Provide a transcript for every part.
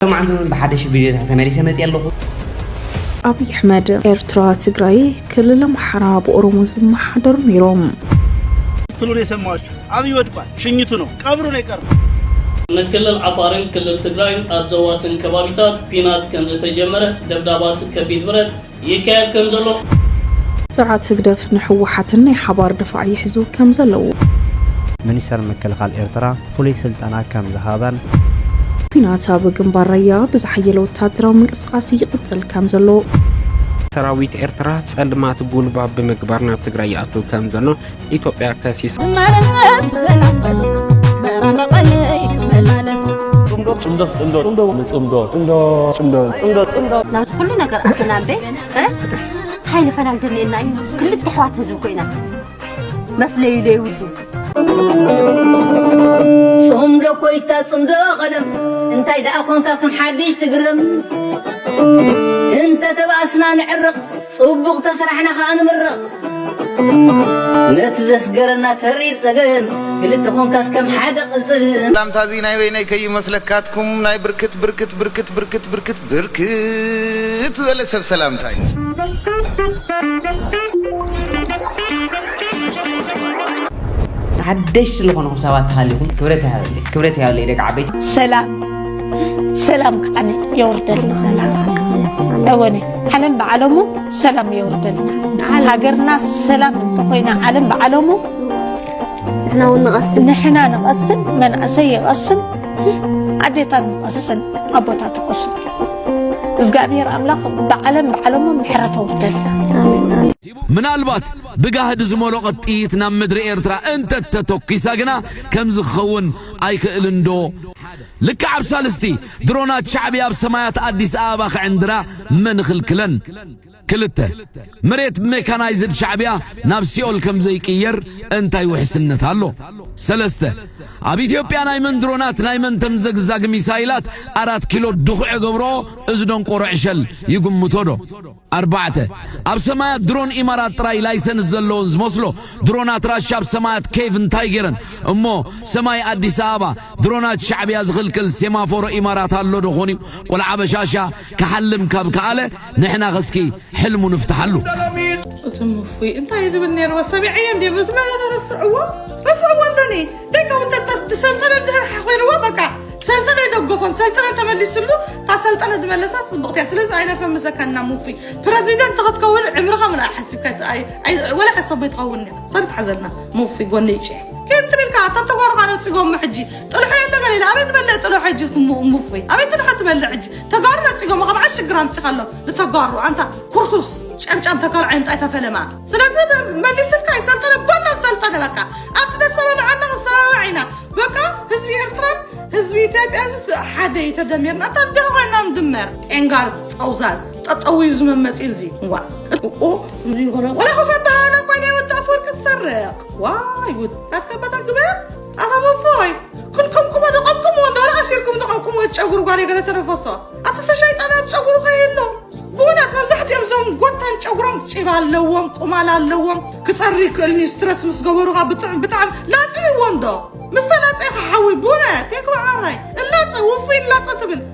طبعا بحدش فيديو تحتمالي سمعت يلا أبي أحمد إرترا تجري كل محراب أرمز محضر نيروم تلوري سماش أبي ودفع شنيتونو قبرو نيكر نكلل عفارين كلل تجراين أتزواسن كبابيتات بينات كم تجمرة دبدابات كبيد برد يكاد كم زلو ساعة تقدف نحو حتى حبار دفاع يحزو كم زلو منيسر مكلخال إرترا فولي سلطانا كم ذهابا فيناتا بجنباريا بزحيلو تادرا من قسقاسي قتل كم زلو سراويت إرترا سلمات بول باب بمقبرنا بتجري أتو كم زلو إثيوبيا كاسيس لا تقول لنا قرأتنا به هاي لفنا ندلنا كل التحوات هزوكينا ما فلي لي ودو صمدو كويتا صمدو قدم انت إذا أكون كم حديث تقرم انت تبأسنا نعرق صبغ تسرحنا خان مرق نتزس قرنا تريد سقم كل تخون كاس كم حدا قلصن لام تازي ناي ويناي كي مسلكاتكم ناي بركت بركت بركت بركت بركت بركت ولا سب سلام تاي حدش اللي هون حسابات هاليهم كبرتها اللي رجع بيت سلام أنا يوردن سلام أوني حنم بعلمه سلام يوردن هاجرنا سلام انتقينا علم بعلمه نحنا نقصن من أسيء قصن عديتا نقصن أبوتا تقصن إزقابير أملاق بعلمه محرته وردن من البات بجاهد زملاء قطيتنا مدري إرترا أنت تتوكي ساقنا كم زخون أيك إلندو لك عب سالستي درونات شعبي أب سمايات أديس آباخ عندنا منخل كلن كلته مريت ميكانايزد شعبيا نفسيول كم زي كير انت يوحسنت هالو سلسته ابي اثيوبيا نايمن درونات نايمن تمزغزاغ ميسايلات 4 كيلو دخع غبرو ازدون قرعشل يقمتودو 4 اب سمايات درون امارات تراي لايسنس زلونز مسلو درونات راشاب سمايات كيفن تايجرن امو سماي اديس ابا درونات شعبيا زخلكل سيمافورو امارات هالو دخوني قول عبشاشا كحلم كاب كاله نحنا غسكي حلمو نفتح له تمفي انت يا بالنير وسبعين دي بتمنى رسعوا انتني ديك انت سلطنه ده حويروا بقى سلطنه يدقفون سلطنه تملس له تا سلطنه دملسات صبقت سلاز اينا فمسكنا موفي بريزيدنت تكون عمرها من احسب اي ولا حسب يتقونني صرت حزلنا موفي قونيجي كنت بالكا تطور قالوا تسقوم محجي طلعوا لنا قال لا ابي تبلع طلعوا حجي موفي ابي تروح تبلع حجي تقارنا تسقوم 10 جرام تخلوا لتقاروا انت كرتوس شمشم تقار عند اي تفلما سلازم مليسك اي سلطنه بلا سلطنه بقى انت تسوي معنا مساوعنا بقى حزبي ارتران حزبي تبع حدا يتدمرنا تدهونا ندمر انقار اوزاز تطويز من مصيبزي ولا خوف بهانا كوني وتافور كسرق واي ود تكبت الجبال انا مفوي كلكم دقمكم ولا اسيركم دقمكم وتشغروا قالي قال تنفسوا انت شيطان تشغروا خيلو بونات مزحت يوم زوم قطن تشغرهم صيبال لوم قمال لوم كصري كلني ستريس مسغبروا بطعم لا تيوم دو مستلاصي حوي بونات يكو عراي لا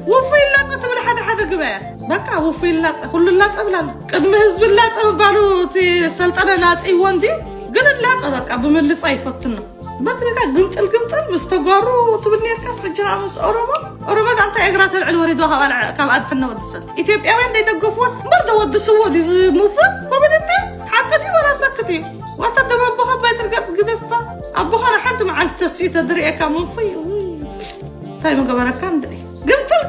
وفي لا تبل حدا قبال بقى وفي لا كل لا تبلال قدم حزب لا تبالو تي سلطنه لا تيوندي قال لا بقى بملص يفتنا برت بقى قمطل مستقارو تبنير كاس خجا مس اوروما انت اقرات العلوري دوها كاب ادحنا ودسن اثيوبيا وين يدقفوس برده ودسو ديز موفا كوميدنت حقتي ولا سكتي وانت دببها بيت القص قدفه ابوها حد مع التسيت دري كموفي تايم قبرك كان دري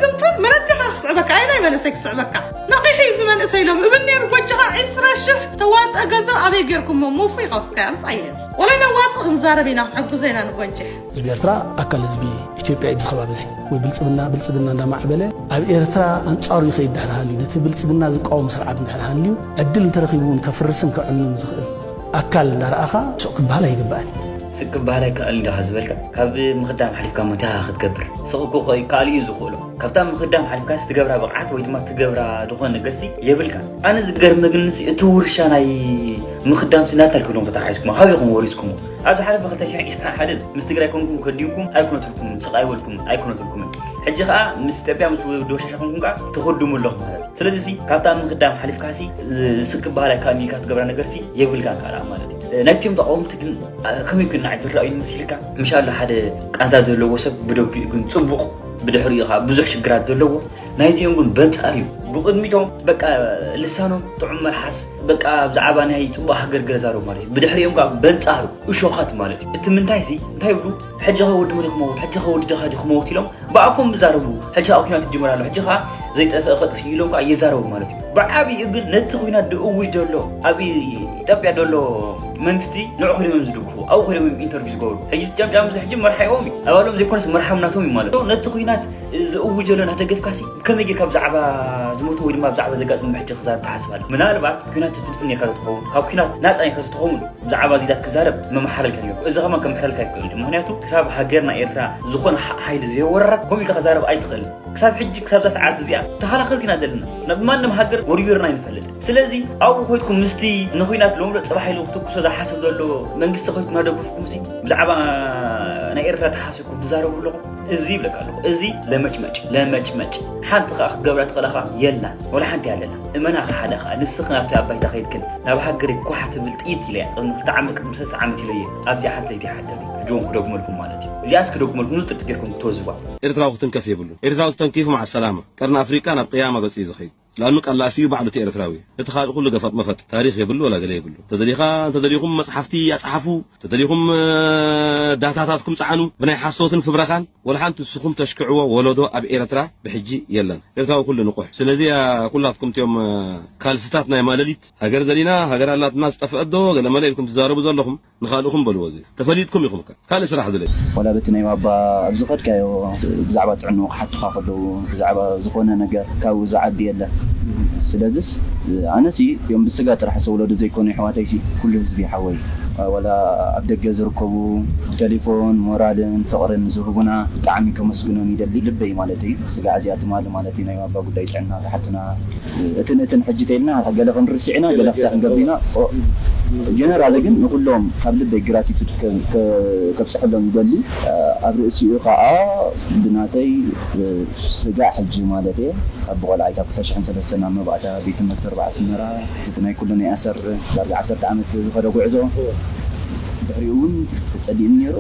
قمطل مرتي صعبك عيني ملسك صعبك نقيحي زمان اسيلم ابنير وجهها عسره شح تواس اجازه ابي غيركم موفي خاص كان صاير ولا نواص غنزاربينا حق زينا نوجه زبي ارترا اكل زبي اثيوبيا بخبابسي وي بلصبنا اند معبله اب ارترا انصار يخيد دحرالي نتي بلصبنا زقاوم سرعت دحرالي عدل ترخيبون كفرسن كعنن زخل اكل دراخا سوق بالا يغباني سكب بالك قال لي هزبلك كاب مخدام حليفك متى خدقبر سقكو قال يزقولو كابتن مخدام حليفك استقبرها بقعت ويد ما تقبرها دخون نقرسي يبلك انا زقر مغنسي تورشا ناي مخدام سناتل كلهم فتحيسكم هاويكم وريسكم هذا حلف ختشي حدد مستقراكم كديوكم ايكونتكم سقايولكم ايكونتكم حجي خا مستبيا دوشاشكم كا تخدموا الله ማለት ስለዚህ ሲ ካፕታን مخدام حليفك سي سكب بالك اميكا تقبرها نقرسي يبلك قال ማለት نكتم بقومت ግን كميكن عايز الرأي مسيلك ان شاء الله حدا قانتا زلو وسب بدوك يكون صبق بدحريها بزح شجرات زلو نايزيون كن بنصاري بقدميتهم بقى لسانهم طعم مرحس بقى بزعبا نهي صبح حجر غزارو مالتي بدحريهم كا بنصارو وشوخات مالتي انتمنتاي سي انتي يبلو حجها ود ملك موت حجها ود دخا موت يلهم باكم بزاربو حجها اوكينا تجمرالو حجها زي تخطخ يلهم كا يزارو مالتي بعابي ابن نتخوينا دؤوي دولو ابي طبيا دولو منستي نعخري ممزدوكو او خري من انترفيو غول حجي جام زحجي مرحيومي اولهم زي كونس مرحمناتهم مالتو نتخوينات زؤوي جلنا تقفكاسي كم يجي كاب زعبا زموت ويد ما بزعبا زقات محجي خزار تحسبال منالبات كينات تدفني كاتخون كاب كينات ناس اي كاتخون زعبا زيدات كزارب ما محرل كان يوم اذا ما كان محرل كايكل مهنياتو كساب هاجرنا ايرترا زخون حايد زي وررت قومي كزارب اي تخل كساب حجي كساب ساعات زيا تحالا خلكنا دلنا نبمانم هاجر وريورنا ينفلد سلازي او خويتكم مستي نخوينات لوم صباح يلو تكسو ذا حسب دلو منغست خويتكم هادغفكم سي زعبا انا ايرترا تحاسبكم تزاربوا لكم ازي بلكالو ازي لمچمچ حد خا غبرات خلاخا يلا ولا حد يالنا امنا حدخا نسخنا بتاع بايت خيدكن ناب حقري كحت بالطيط لي متعمق مسس عمتي لي ابزي حتى يدي حتى جون كدغملكم مالتي الياس كدغملكم تتكيركم توزوا إرتراو تنكف يبلو إرتراو تنكيف مع السلامة كرنا أفريقيا نبقيامة بس يزخي لأنه قال لا سيو بعد إرتراوي اتخاذ كل قفط مفت تاريخ يبلو ولا قلي يبلو تدريخم مصحفتي يصحفوا تدريخم داتاتاتكم صعنوا بناي حصوتن في برخان ولا حنت تسخم تشكعوا ولدو أب إرترا بحجي يلا إرتراو كل نقح سلذي كلاتكم تيوم كالستاتنا يا مالليت هاجر دلينا هاجر الله الناس تفقدوا قال ما لكم تزاربوا زلكم نخالكم بالوزي تفليتكم يخم كان سراح دلي ولا بتني بابا ابزقت كايو بزعبه عنو حد خافدو بزعبه زخونه نجر كاو زعب يلا سلازس انا سي يوم بسقات راح اسولو زيكون حواتيسي كل حزب يحوي ولا ابدق زركبو تليفون مورالن فقرن زربنا طعمي كمسكنون يدلي لبي مالتي سقا عزيات مالتي ناي بابا غداي صعنا صحتنا اتن حجتيلنا قال نرسعنا قال خسا نقبينا جنرال ግን ሁሉም ካብልብ ግራቲቱድ ከብሰሐሎም ይደሊ ኣብ ርእሲኡ ከዓ ብናተይ ስጋ ሕጂ ማለት እየ ኣብ ቆልዓ ኣይታ ክተሽሕን ሰለስተና መባእታ ቤት ትምህርቲ 4 ስመራ ናይ ኩሉ ናይ 10 ዓመት ዝኸደ ጉዕዞ ድሕሪውን ጸዲም ነይሩ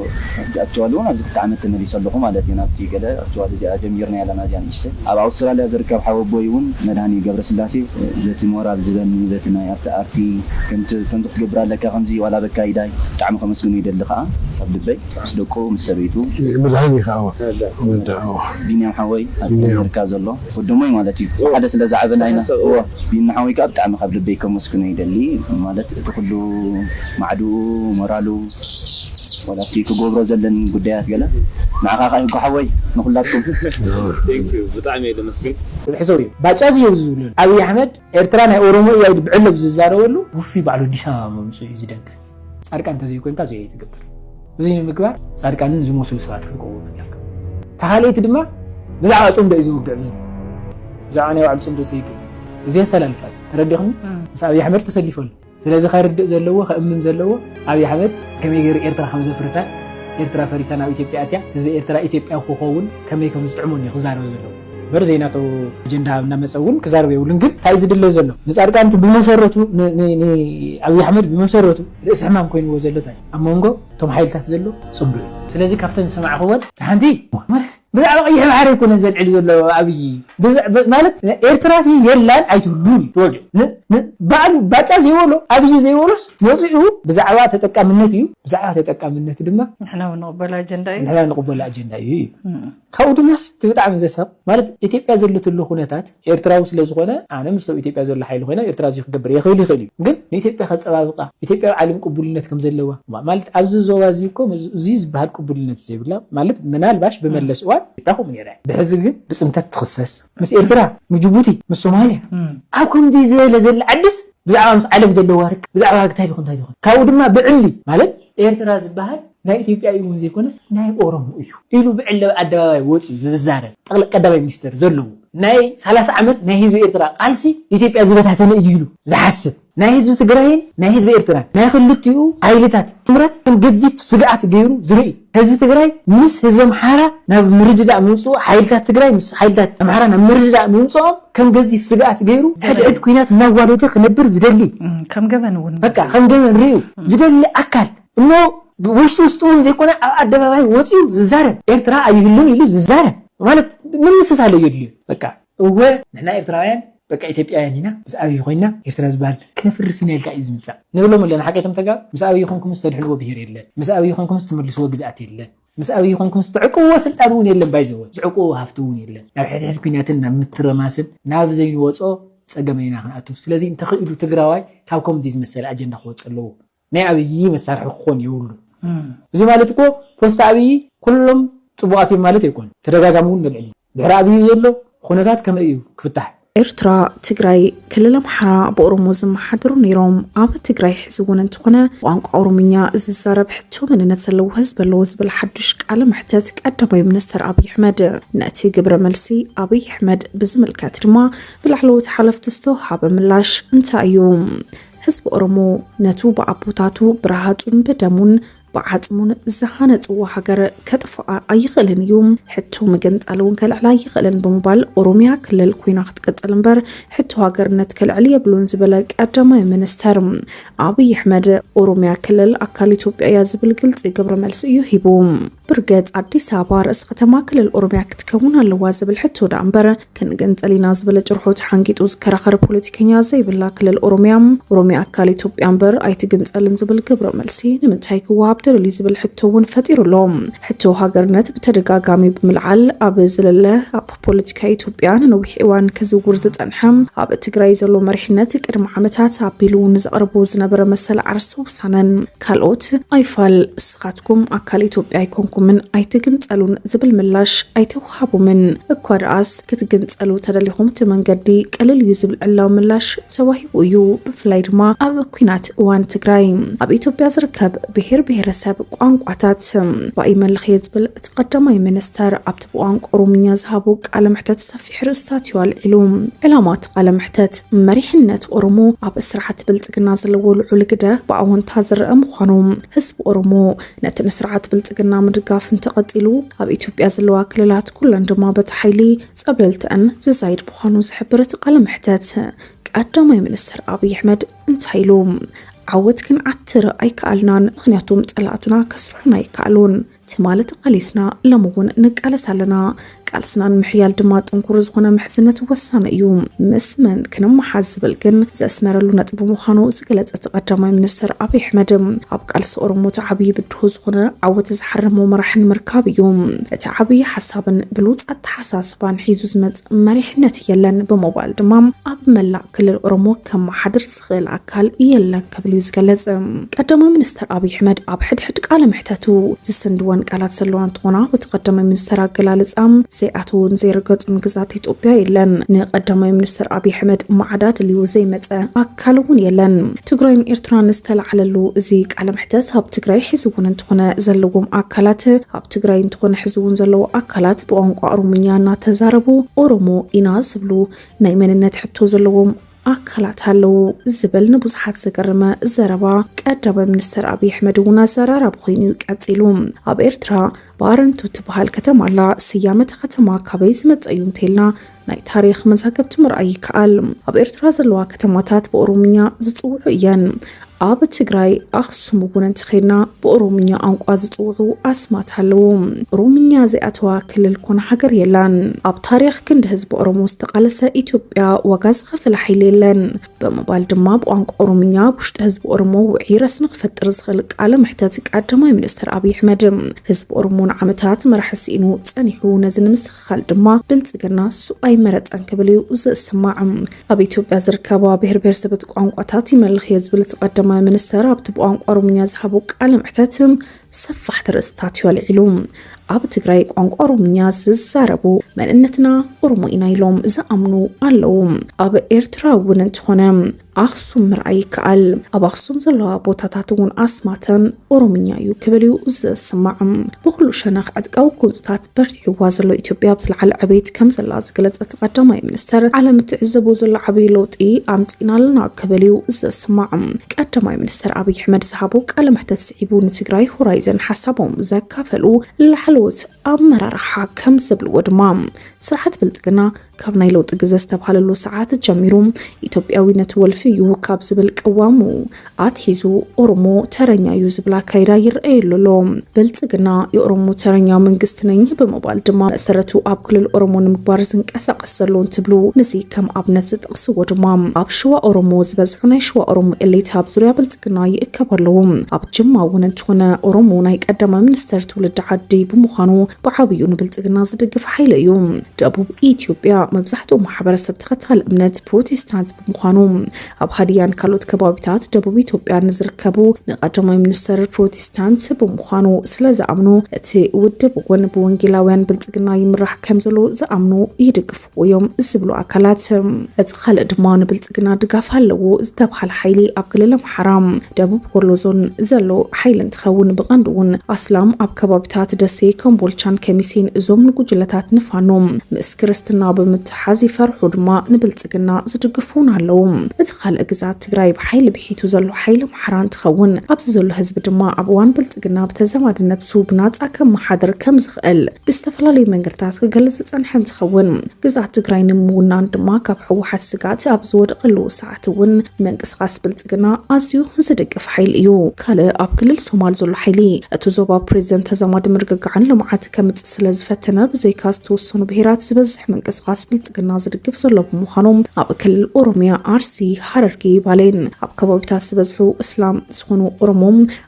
ኣክቹዋሊ ኣብ ዝክተ ዓመት ተመሊሰ ኣለኹ ማለት እዩ ናብቲ ገለ ኣክቹዋሊ እዚኣ ጀሚርና ያለና እዚኣ ንእሽተ ኣብ ኣውስትራልያ ዝርከብ ሓወቦይ እውን መድሃኒ ገብረ ስላሴ ዘቲ ሞራል ዝበኒ ዘቲ ናይ ኣርቲ ከምቲ ክትገብር ኣለካ ከምዚ ዋላ በካይዳይ ብጣዕሚ ከመስግኑ ይደሊ ከዓ ኣብ ልበይ ምስ ደቁ ምስ ሰበይቱ መድሃኒ ከዓ ቢንያም ሓወይ ኣብ ኣሜሪካ ዘሎ ወድሞይ ማለት እዩ ሓደ ስለ ዝዓበና ኢና ቢንያም ሓወይ ከዓ ብጣዕሚ ካብ ልበይ ከመስግኑ ይደሊ ማለት እቲ ኩሉ ማዕድኡ ሞራሉ ولا تيكو غوبرو زلن غدايات غلا معاقا كحوي نخلاتكم بطعمي لمسكن الحسوري باجاز يوزول ابي احمد ارترانا اورومو يا بعلب ززارولو وفي بعلو ديسا ممسو يزدنك صاركان تزي كوينكا زي يتقبل زين مكبار صاركانن زموسل سوات كقوم لك تحاليت دما بزعا صوم دايزو وقعزن زعاني وعد صوم دزي زي سلالفال رديهم بس ابي احمد تسلفول ስለዚህ خيرد ዘለዎ ከእምን ዘለዎ አብይ አህመድ ከመይ ገይሩ ኤርትራ ከምዘ ፍርሳ ኤርትራ ፈሪሳና ኢትዮጵያ አትያ ህዝብ ኤርትራ ኢትዮጵያ ኮኸውን ከመይ ከም ዝጥዕሙን ይኽዛረብ ዘሎ በርዘይናቶ አጀንዳ እናመፀውን ክዛረብ ይውልን ግን ታይ ዝድለ ዘሎ ንጻድቃንቲ ብመሰረቱ አብይ አህመድ ብመሰረቱ ርእስ ሕማም ኮይኑ ወዘለታ አመንጎ ቶም ሓይልታት ዘሎ ጽምዱ ስለዚህ ካፍተን ሰማዕኹወን ሓንቲ بزعبا قيح بحر يكون زلعلي زلو أبي مالك إرتراسي يلان أيتولون توجه بعد باجا زيولو أبي زيولوس موزيو بزعبا تتكا منتيو بزعبا تتكا منتي دما نحنا نقبل أجنداي نحنا نقبل أجنداي خاودو ناس تبدع من زسب مالك إثيوبيا زلت له خونتات إرتراوس لزغنا أنا مستو إثيوبيا زل حيل خنا إرتراسي خجبر يخيلي خلي قل إثيوبيا خد سبابقة إثيوبيا عالم قبولنت كم زلوا مالك أبز زوازيكم زيز بهاد قبولنت زي بلا مالك منال باش بملس تاخو من يراي بحزب جد بس انت تخصص مس إردرا مس جيبوتي مس صوماليا أكون دي زي لزل عدس بزعوا مس عالم زل وارك بزعوا هاك تايبكم كاو دما بعلي مالك إردرا زبهال ናይ ኢትዮጵያ እዩ ዘይኮነስ ናይ ኦሮሞ እዩ ኢሉ ብዕለ ኣደባባይ ወፂ ዝዛረብ ጠቅላይ ቀዳማይ ሚኒስትር ዘለዎ ናይ 30 ዓመት ናይ ህዝቢ ኤርትራ ቃልሲ ኢትዮጵያ ዝበታተነ እዩ ኢሉ ዝሓስብ ናይ ህዝቢ ትግራይን ናይ ህዝቢ ኤርትራ ናይ ክልቲኡ ኃይልታት ትምረት ከም ገዚፍ ስግኣት ገይሩ ዝርኢ ህዝቢ ትግራይ ምስ ህዝቢ ኣምሓራ ናብ ምርድዳእ ምውፅኡ ኃይልታት ትግራይ ምስ ኃይልታት ኣምሓራ ናብ ምርድዳእ ምውፅኦም ከም ገዚፍ ስግኣት ገይሩ ሕድሕድ ኩናት እናዋለደ ክነብር ዝደሊ ከም ገበን እውን በቃ ከም ገበን ርእዩ ዝደሊ ኣካል እሞ ውሽጡ ውስጡን ዘይኮነ ኣብ ኣደባባይ ወፂኡ ዝዛረብ ኤርትራ ኣይህሉን ኢሉ ዝዛረብ ማለት ምንስስ አለ ይድልዩ በቃ እወ ንሕና ኤርትራውያን በቃ ኢትዮጵያውያን ኢና ምስ ኣብይ ኮይና ኤርትራ ዝበሃል ክነፍርስና ኢልካ እዩ ዝምፃእ ንብሎም ኣለና ሓቀይቶም ተጋ ምስ ኣብይ ኮይንኩም ዝተድሕልዎ ብሄር የለን ምስ ኣብይ ኮይንኩም ዝተመልስዎ ግዝኣት የለን ምስ ኣብይ ኮይንኩም ዝተዕቅዎ ስልጣን እውን የለን ባይዘወ ዝዕቅዎ ሃፍቲ እውን የለን ናብ ሕድሕድ ኩናትን ናብ ምትረማስን ናብ ዘይንወፆ ፀገመና ክንኣቱ ስለዚ እንተኽኢሉ ትግራዋይ ካብ ከምዚ ዝመሰለ ኣጀንዳ ክወፅ ኣለዎ ናይ ኣብይ መሳርሒ ክኾን የብሉ እዚ ማለት እኮ ፖስት ኣብይ ኩሎም ጽቡቃት ማለት ይኮን ተደጋጋሙን ንልዕሊ ድሕሪ ኣብይ ዘሎ ኩነታት ከም እዩ ክፍታሕ ኤርትራ ትግራይ ክልል ኣምሓራ በኦሮሞ ዝመሓደሩ ነይሮም ኣብ ትግራይ ሕዝውን እንትኾነ ቋንቋ ኦሮምኛ ዝዛረብ ሕቶ መንነት ዘለዎ ህዝብ ኣለዎ ዝብል ሓዱሽ ቃለ መሕተት ቀዳማይ ሚኒስትር ኣብይ ኣሕመድ ነቲ ግብረ መልሲ ኣብይ ኣሕመድ ብዝምልከት ድማ ብላዕለዎት ሓለፍቲ ዝተወሃበ ምላሽ እንታይ እዩ ህዝቢ ኦሮሞ ነቱ ብኣቦታቱ ብረሃፁን ብደሙን بعضمون زهانة وحجر كتفا أي خلن يوم حتى مجنت علون كل على أي خلن بموبايل أوروميا كل الكوين أخذ كتلمبر حتى هاجر نتكل عليه بلون زبلك أجمع من استرم أبي أحمد أوروميا كل الأكاليتو بأياز بالجلد قبل ملسيو هيبوم برجت عدي سابار اسختما كل الأوروميا كتكون اللوازب الحتى دعنبر كان جنت علينا زبل جرحوت حنجيت وذكر آخر بوليتيكيا زي بالله كل أوروميا أكاليتو بأنبر أي تجنت على زبل قبل ملسي نمتهيك وابد اللي زبل حتون فتير لهم حتو هاجرنت بترجاجامي بملعل أبزل الله أب بوليتيكا إثيوبيان نوحيوان كزور زت أنحم أب تجري زلوا مرحنتك إرمعمتات عبيلون زقربوز نبر مسألة عرسو سنن كالوت أيفال سخاتكم أكل إثيوبيا يكونكم من أي تجنت ألون زبل ملاش أي توهبوا من كوراس كتجنت ألو تدليهم تمن جدي كل يزبل الله ملاش سواهي ويو بفلايد ما أب كينات وان تجري أب إثيوبيا زركب بهير سب ቋንቋታት ባይመል ኸዝብል ተቀዳማይ ሚኒስተር ኣብቲ ቋንቋ ኦሮምኛ ዝሃቡቅ ዓለ ምሕተት ሰፊሕ ርእስታት ይዋልዕሉም ዕላማት ዓለ ምሕተት መሪሕነት ኦሮሞ ኣብ ስርዓት ብልጽግና ዘለዎ ልዑል ግደ ብኣወንታ ዝረአ ምዃኑ ህዝቢ ኦሮሞ ነቲ ስርዓት ብልጽግና ምድጋፍን ተቐፂሉ ኣብ ኢትዮጵያ ዘለዋ ክልላት ኩለን ድማ በቲ ሓይሊ ጸብለልተን ዝዛይድ ምዃኑ ዝሕብር ዓለ ምሕተት ቀዳማይ ሚኒስተር ኣብይ ኣሕመድ እንታይ ኢሎም عود كن عتر أي كألنا مخنياتهم طلعتنا كسرحنا أي كألون تمالت قليسنا لمون نقال سالنا قالسنا محيال دمات انكورز هنا محزنة وسانا يوم مسمن كنا محاسب الكن زاسمر لنا تبو مخانو سكلت اتقدم من السر أبي أحمد أبقى السؤرمو تعبي بدهوز هنا عود زحرمو مرحن مركاب يوم تعبي حسابا بلوت التحساس بان حيزو زمت مريحنة يلن بموبايل دمام أب ملا كل الأرمو كم حدر سخيل أكال يلن كبليوز قلت قدم من السر أبي أحمد أب حد قال محتاتو زسندوان قالت سلوان تغنا وتقدم من السر قلالز سيأتون زيرقات انقزات إثيوبيا يلن نقدمي منستر أبي أحمد معدات اللي وزي متى أكلون يلن تجرين إرتران نستل على اللو زيك على محتاج هب تجري حزبون انتخنا زلوهم أكلات هب تجري انتخنا حزبون زلو أكلات بأنقى أروميا نتزاربو أرومو إناس بلو نايمن النتحتو زلوهم أكلات هلو زبل نبوزحات سكرما زربا كأدب منستر أبي أحمد ونزرار بخينيو كاتيلوم أب إرترا بارنتو تبهال كتم على سيامة ختما كبيز متأيون تيلنا ناي تاريخ مزاقب تمرأي كألم أب إرترا زلوا كتماتات بأوروميا زتوعيان أب تجري أخصم بقولن تخيرنا بأوروميا أنقوا زتوعو أسمات هلوم أوروميا زي أتوا كل الكون حجر يلان أب تاريخ كند حزب أورومو استقلسة إثيوبيا وغاز خفل حيليلن بموبايل دماب وأنق أوروميا بشت حزب أورومو وعيرس نخفت رزخلك على محتاجك أدماي منستر أبي أحمد حزب أورومو عمتات مرحس إنو تانيحو نزل مستخال دما بلتقنا سؤاي مرت أنكبليو وزا السماع أبي إثيوبيا زركابا بهر سبت أنقواتاتي ملخ يزبل تقدم منستر أبتبو أنق أوروميا زحبوك على محتاتم ሰፋሕቲ ርእስታት ይልዕሉ ኣብ ትግራይ ቋንቋ ኦሮምኛ ዝዛረቡ መንነትና ኦሮሞ ኢና ኢሎም ዝኣምኑ ኣለዉ ኣብ ኤርትራ እውን እንትኾነ ኣኽሱም ምርኣይ ከኣል ኣብ ኣኽሱም ዘለዋ ቦታታት እውን ኣስማተን ኦሮምኛ እዩ ክብል እዩ ዝስማዕ ብኩሉ ሸነኽ ዕጥቃዊ ኩንፅታት በርቲዕዋ ዘሎ ኢትዮጵያ ብዝለዓለ ዕቤት ከም ዘላ ዝገለጸት ቀዳማይ ሚኒስተር ዓለም ትዕዘቦ ዘሎ ዓብይ ለውጢ ኣምፂና ኣለና ክብል እዩ ዝስማዕ ቀዳማይ ሚኒስተር ኣብይ ኣሕመድ ዝሃቦ ቃለ መሕተት ስዒቡ ንትግራይ ሆራይዘን ሓሳቦም ዘካፈሉ ላሕለዎት ኣመራርሓ ከም ዘብልዎ ድማ ስርዓት ብልጽግና ካብ ናይ ለውጢ ግዜ ዝተባሃለሉ ሰዓት ጀሚሩ ኢትዮጵያዊነት ወልፊ እዩ ካብ ዝብል ቅዋሙ ኣትሒዙ ኦሮሞ ተረኛ እዩ ዝብላ ካይዳ ይርአየሉ ብልጽግና የኦሮሞ ተረኛ መንግስት ነኝ ብምባል ድማ መሰረቱ ኣብ ክልል ኦሮሞ ንምግባር ዝንቀሳቀስ ዘሎ እንትብሉ ነዚ ከም ኣብነት ዝጠቕስዎ ድማ ኣብ ሸዋ ኦሮሞ ዝበዝሑ ናይ ሸዋ ኦሮሞ ኤሊት ኣብ ዙርያ ብልጽግና ይእከበሉ ኣብ ጅማ እውን እንትኾነ ኦሮሞ ናይ ቀዳማይ ሚኒስተር ትውልድ ዓዲ ብምዃኑ ብዓብዩ ንብልጽግና ዝድግፍ ሓይሊ እዩ ደቡብ ኢትዮጵያ መብዛሕትኡ ማሕበረሰብ ተኸታሊ እምነት ፕሮቴስታንት ብምዃኑ ኣብ ሃዲያን ካልኦት ከባቢታት ደቡብ ኢትዮጵያ ንዝርከቡ ንቀዳማይ ሚኒስተር ፕሮቴስታንት ብምዃኑ ስለዝኣምኑ እቲ ውድብ እውን ብወንጌላውያን ብልጽግና ይምራሕ ከም ዘሎ ዝኣምኑ ይድግፍዎ እዮም ዝብሉ ኣካላት እቲ ካልእ ድማ ንብልጽግና ድጋፍ ኣለዎ ዝተባሃለ ሓይሊ ኣብ ክልል ኣምሓራ ደቡብ ወሎ ዞን ዘሎ ሓይሊ እንትኸውን ብቐንዱ እውን ኣስላም ኣብ ከባቢታት ደሴ ኮምቦልቻን ከሚሴን እዞም ንጉጅለታት ንፋኖም ምስ ክርስትና ብምትሓዝ ይፈርሑ ድማ ንብልጽግና ዝድግፉን ኣለዉ እቲ ካልእ ግዛት ትግራይ ብሓይሊ ብሒቱ ዘሎ ሓይሊ ኣምሓራ እንትኸውን ኣብዚ ዘሎ ህዝቢ ድማ ኣብ እዋን ብልጽግና ብተዘማዲ ነብሱ ብናፃ ከመሓድር ከም ዝኽእል ብዝተፈላለዩ መንገድታት ክገልጽ ዝጸንሐ እንትኸውን ግዛት ትግራይ ንምውናን ድማ ካብ ሕወሓት ስጋት ኣብ ዝወደቐሉ ሰዓት እውን መንቅስቓስ ብልጽግና ኣዝዩ ዝድግፍ ሓይሊ እዩ ካልእ ኣብ ክልል ሶማል ዘሎ ሓይሊ እቲ ዞባ ፕሬዚደንት ተዘማዲ ምርግጋዕን ልምዓት ከምፅእ ስለ ዝፈተነ ብዘይካ ዝተወሰኑ ብሄራት ዝበዝሕ መንቅስቓስ ብልጽግና ዝድግፍ ዘሎ ብምዃኑ ኣብ ክልል ኦሮሚያ ኣርሲ ሓረርጌ ባሌን ኣብ ከባቢታት ዝበዝሑ እስላም ዝኾኑ ኦሮሞ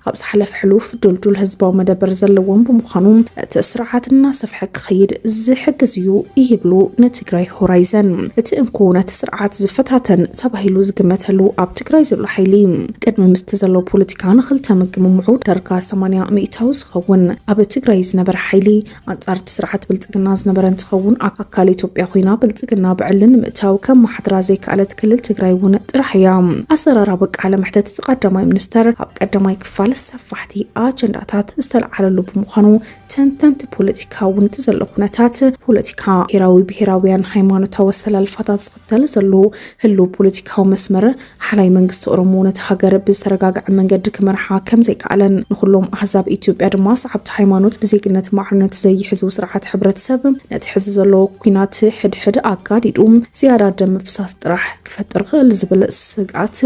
ኣብ ዝሓለፈ ሕሉፍ ዱልዱል ህዝባዊ መደበር ዘለዎም ብምዃኑ እቲ ስርዓት እናሰፍሐ ክኸይድ ዝሕግዝ እዩ ይብሉ ንትግራይ ሆራይዘን እቲ እንኩ ነቲ ስርዓት ዝፈታተን ተባሂሉ ዝግመተሉ ኣብ ትግራይ ዘሎ ሓይሊ ቅድሚ ምስቲ ዘሎ ፖለቲካ ንኽልተ ምግምምዑ ዳርጋ 80 ሚእታዊ ዝኸውን ኣብ ትግራይ ዝነበረ ሓይሊ ኣንጻር እቲ ስርዓት ብልጽግና ዝነበረ እንትኸውን ኣካል ኢትዮጵያ ኮይና ብልጽግና ብዕልን ምእታው ከም ማሕደራ ዘይከኣለት ክልል ትግራይ እውን ጥራሕ እያ ኣሰራርባ ቃለ መሕተት ቀዳማይ ሚኒስተር ኣብ ቀዳማይ ክፋል ሰፋሕቲ ኣጀንዳታት ዝተለዓለሉ ብምዃኑ ተንተንቲ ፖለቲካ እውን ዘሎ ኩነታት ፖለቲካ ብሄራውያን ሃይማኖታዊ ኣሰላልፋታት ዝኽተል ዘሎ ህሉ ፖለቲካዊ መስመር ሓላይ መንግስቲ ኦሮሞ ነቲ ሃገር ብዝተረጋግዐ መንገዲ ክመርሓ ከም ዘይከኣለን ንኩሎም ኣህዛብ ኢትዮጵያ ድማ ሰዓብቲ ሃይማኖት ብዜግነት ማዕርነት ዘይሕዙ ስርዓት ሕብረተሰብ ነቲ ሕዚ ዘሎ ኩናት ሕድሕድ ኣጋዲዱ ዝያዳ ደም ምፍሳስ ጥራሕ ክፈጥር ክእል ዝብል ስጋት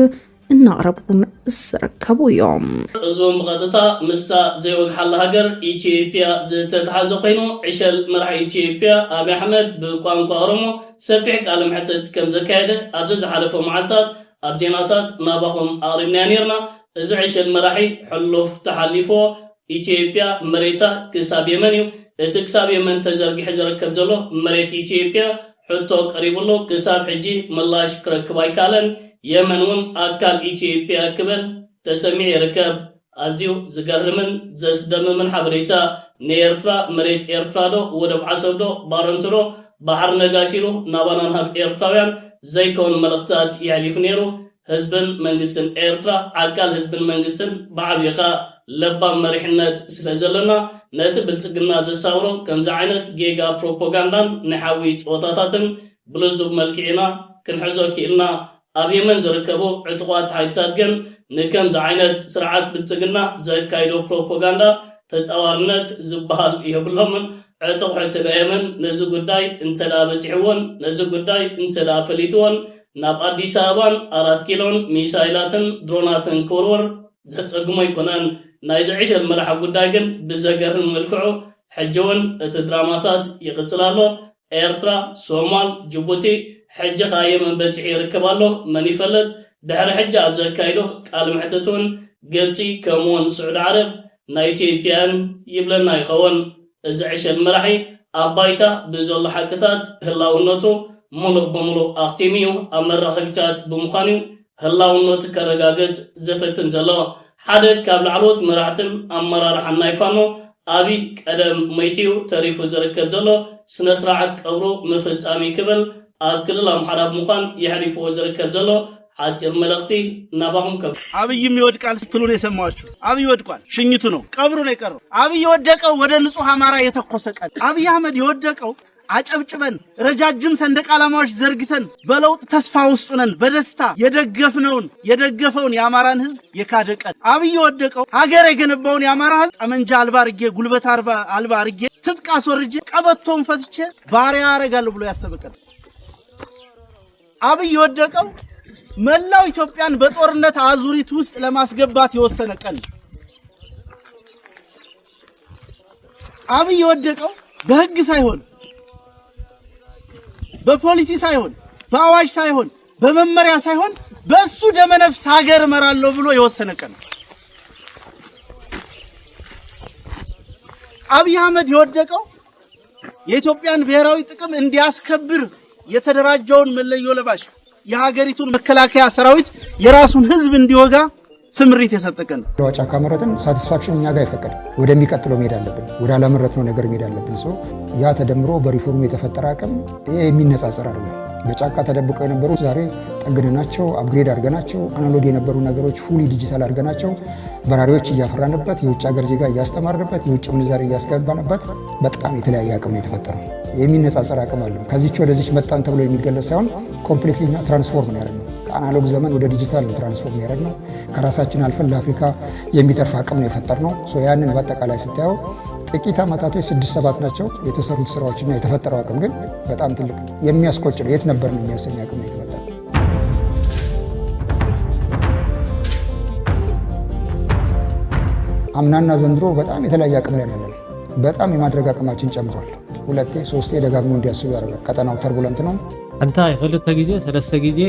እናቕረቡን ዝርከቡ እዮም እዞም ብቐጥታ ምስታ ዘይወግሓላ ሃገር ኢትዮጵያ ዝተተሓዘ ኮይኑ ዕሸል መራሒ ኢትዮጵያ ኣብይ ኣሕመድ ብቋንቋ ኦሮሞ ሰፊሕ ቃለ መሕተት ከም ዘካየደ ኣብዚ ዝሓለፈ መዓልታት ኣብ ዜናታት ናባኹም ኣቕሪብና ነርና እዚ ዕሸል መራሒ ሕሉፍ ተሓሊፎ ኢትዮጵያ መሬታ ክሳብ የመን እዩ እቲ ክሳብ የመን ተዘርጊሑ ዝርከብ ዘሎ መሬት ኢትዮጵያ ሕቶ ቀሪቡሎ ክሳብ ሕጂ ምላሽ ክረክብ ኣይከኣለን የመን እውን ኣካል ኢትዮጵያ ክብል ተሰሚዑ ይርከብ ኣዝዩ ዝገርምን ዘስደምምን ሓበሬታ ንኤርትራ መሬት ኤርትራ ዶ ወደብ ዓሰብ ዶ ባረንቱ ዶ ባሕር ነጋሲሉ ናባና ንሃብ ኤርትራውያን ዘይከውን መልእኽትታት ይሕሊፉ ነይሩ ህዝብን መንግስትን ኤርትራ ኣካል ህዝብን መንግስትን ብዓብይኻ ለባም መሪሕነት ስለ ዘለና ነቲ ብልጽግና ዘሳውሮ ከምዚ ዓይነት ጌጋ ፕሮፓጋንዳን ንሓዊ ፆታታትን ብልዙብ መልክዕና ክንሕዞ ክኢልና ኣብ የመን ዝርከቡ ዕጡቋት ሓይልታት ግን ንከምዚ ዓይነት ስርዓት ብልጽግና ዘካይዶ ፕሮፓጋንዳ ተፃዋርነት ዝበሃል የብሎምን ዕጡቕ ሕትነ የመን ነዚ ጉዳይ እንተዳ በፂሕዎን ነዚ ጉዳይ እንተዳ ፈሊጥዎን ናብ ኣዲስ ኣበባን 4 ኪሎን ሚሳይላትን ድሮናትን ክውርወር ዘፀግሞ ይኮነን ናይዚ ዕሸል መራሒ ጉዳይ ግን ብዘገርም መልክዑ ሕጂ እውን እቲ ድራማታት ይቕፅል ኣሎ ኤርትራ ሶማል ጅቡቲ ሕጂ ኸ የመን በፂሑ ይርከብ ኣሎ መን ይፈለጥ ድሕሪ ሕጂ ኣብ ዘካይዶ ቃል ምሕተቱን ግብፂ ከምኡውን ስዑድ ዓረብ ናይ ኢትዮጵያን ይብለና ይኸውን እዚ ዕሸል መራሒ ኣብ ባይታ ብዘሎ ሓቅታት ህላውነቱ ሙሉእ ብምሉእ ኣኽቲሙ እዩ ኣብ መራኸቢታት ብምዃኑ ህላውነቱ ከረጋግፅ ዝፍትን ዘሎ ሓደ ካብ ላዕሎት መራሕትን ኣመራርሓን ናይ ፋኖ ኣብይ ቀደም ሞይቲው ተሪፉ ዝርከብ ዘሎ ስነ ስርዓት ቀብሮ ምፍጻሚ ክብል ኣብ ክልል ኣምሓራ ምዃን ይሕሊፍዎ ዝርከብ ዘሎ አጭር መልእክቲ ናባሁን ከብ አብይም ይወድቃል ስትሉ ነው የሰማችሁ። አብይ ወድቋል፣ ሽኝቱ ነው፣ ቀብሩ ነው የቀረው። አብይ የወደቀው ወደ ንጹህ አማራ የተኮሰ ቀን። አብይ አህመድ የወደቀው አጨብጭበን ረጃጅም ሰንደቅ ዓላማዎች ዘርግተን በለውጥ ተስፋ ውስጥ ነን በደስታ የደገፈውን የአማራን ህዝብ የካደ ቀን። አብይ የወደቀው ሀገር የገነባውን የአማራ ህዝብ ጠመንጃ አልባ አርጌ ጉልበት አልባ አርጌ ትጥቅ አስወርጄ ቀበቶን ፈትቼ ባሪያ አረጋለሁ ብሎ ያሰበ ቀን። አብይ የወደቀው መላው ኢትዮጵያን በጦርነት አዙሪት ውስጥ ለማስገባት የወሰነ ቀን። አብይ የወደቀው በህግ ሳይሆን በፖሊሲ ሳይሆን በአዋጅ ሳይሆን በመመሪያ ሳይሆን በሱ ደመነፍስ ሀገር እመራለሁ ብሎ የወሰነ ቀን። አብይ አህመድ የወደቀው የኢትዮጵያን ብሔራዊ ጥቅም እንዲያስከብር የተደራጀውን መለዮ ለባሽ የሀገሪቱን መከላከያ ሰራዊት የራሱን ህዝብ እንዲወጋ ስምሪት የሰጠቀን። ጫካ መረጥን ሳቲስፋክሽን እኛ ጋር ይፈቀድ ወደሚቀጥለው መሄድ አለብን፣ ወደ አላመረጥነው ነገር መሄድ አለብን። ሶ ያ ተደምሮ በሪፎርሙ የተፈጠረ አቅም የሚነጻጸር አይደለም። በጫካ ተደብቀው የነበሩ ዛሬ ጠግነናቸው አፕግሬድ አድርገናቸው አናሎግ የነበሩ ነገሮች ፉሊ ዲጂታል አድርገናቸው በራሪዎች እያፈራንበት የውጭ ሀገር ዜጋ እያስተማርንበት የውጭ ምንዛሬ እያስገባንበት በጣም የተለያየ አቅም ነው የተፈጠረው። የሚነጻጸር አቅም አለ። ከዚች ወደዚች መጣን ተብሎ የሚገለጽ ሳይሆን ኮምፕሊትሊ ትራንስፎርም ነው ያደረግነው። ከአናሎግ ዘመን ወደ ዲጂታል ነው ትራንስፎርም ያደረግነው። ከራሳችን አልፈን ለአፍሪካ የሚተርፍ አቅም ነው የፈጠርነው። ያንን በአጠቃላይ ስታየው ጥቂት ዓመታቶች 6-7 ናቸው የተሰሩት ስራዎችና የተፈጠረው አቅም ግን በጣም ትልቅ የሚያስቆጭ ነው። የት ነበር ነው የሚያሰኝ አቅም ነው የተፈጠረው። አምናና ዘንድሮ በጣም የተለያየ አቅም ላይ ያለን በጣም የማድረግ አቅማችን ጨምሯል። 2-3 ደጋግሞ እንዲያስቡ ያደርጋል። ቀጠናው ተርቡለንት ነው። እንታይ ክልተ ግዜ ሰለስተ ግዜ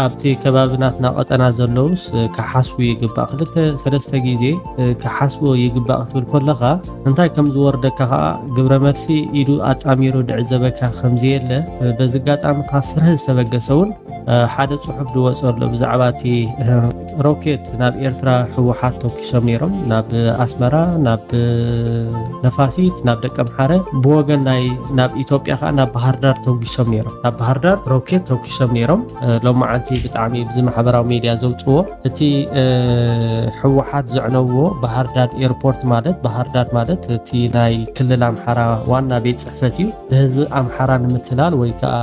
ኣብቲ ከባቢናትና ቀጠና ዘለውስ ክሓስቡ ይግባእ። ክልተ ሰለስተ ግዜ ክሓስቡ ይግባእ ክትብል ከለኻ እንታይ ከም ዝወርደካ ከዓ ግብረ መልሲ ኢዱ ኣጣሚሩ ድዕዘበካ ከምዘየለ በዚ ኣጋጣሚ ካብ ፍርህ ዝተበገሰ እውን ሓደ ፅሑፍ ድወፅ ኣሎ ብዛዕባ እቲ ሮኬት ናብ ኤርትራ ሕወሓት ተኪሶም ነይሮም ናብ ኣስመራ ናብ ነፋሲት ናብ ደቀ ምሓረ ብወገን ናብ ኢትዮጵያ ከዓ ናብ ባህርዳር ተወጊሶም ነይሮም። ናብ ባህርዳር ሮኬት ተወኪሶም ነይሮም። ሎማዓንቲ ብጣዕሚ ብዚ ማሕበራዊ ሚድያ ዘውፅዎ እቲ ሕወሓት ዘዕነውዎ ባህርዳር ኤርፖርት ማለት ባህርዳር ማለት እቲ ናይ ክልል ኣምሓራ ዋና ቤት ፅሕፈት እዩ። ንህዝቢ ኣምሓራ ንምትላል ወይ ከዓ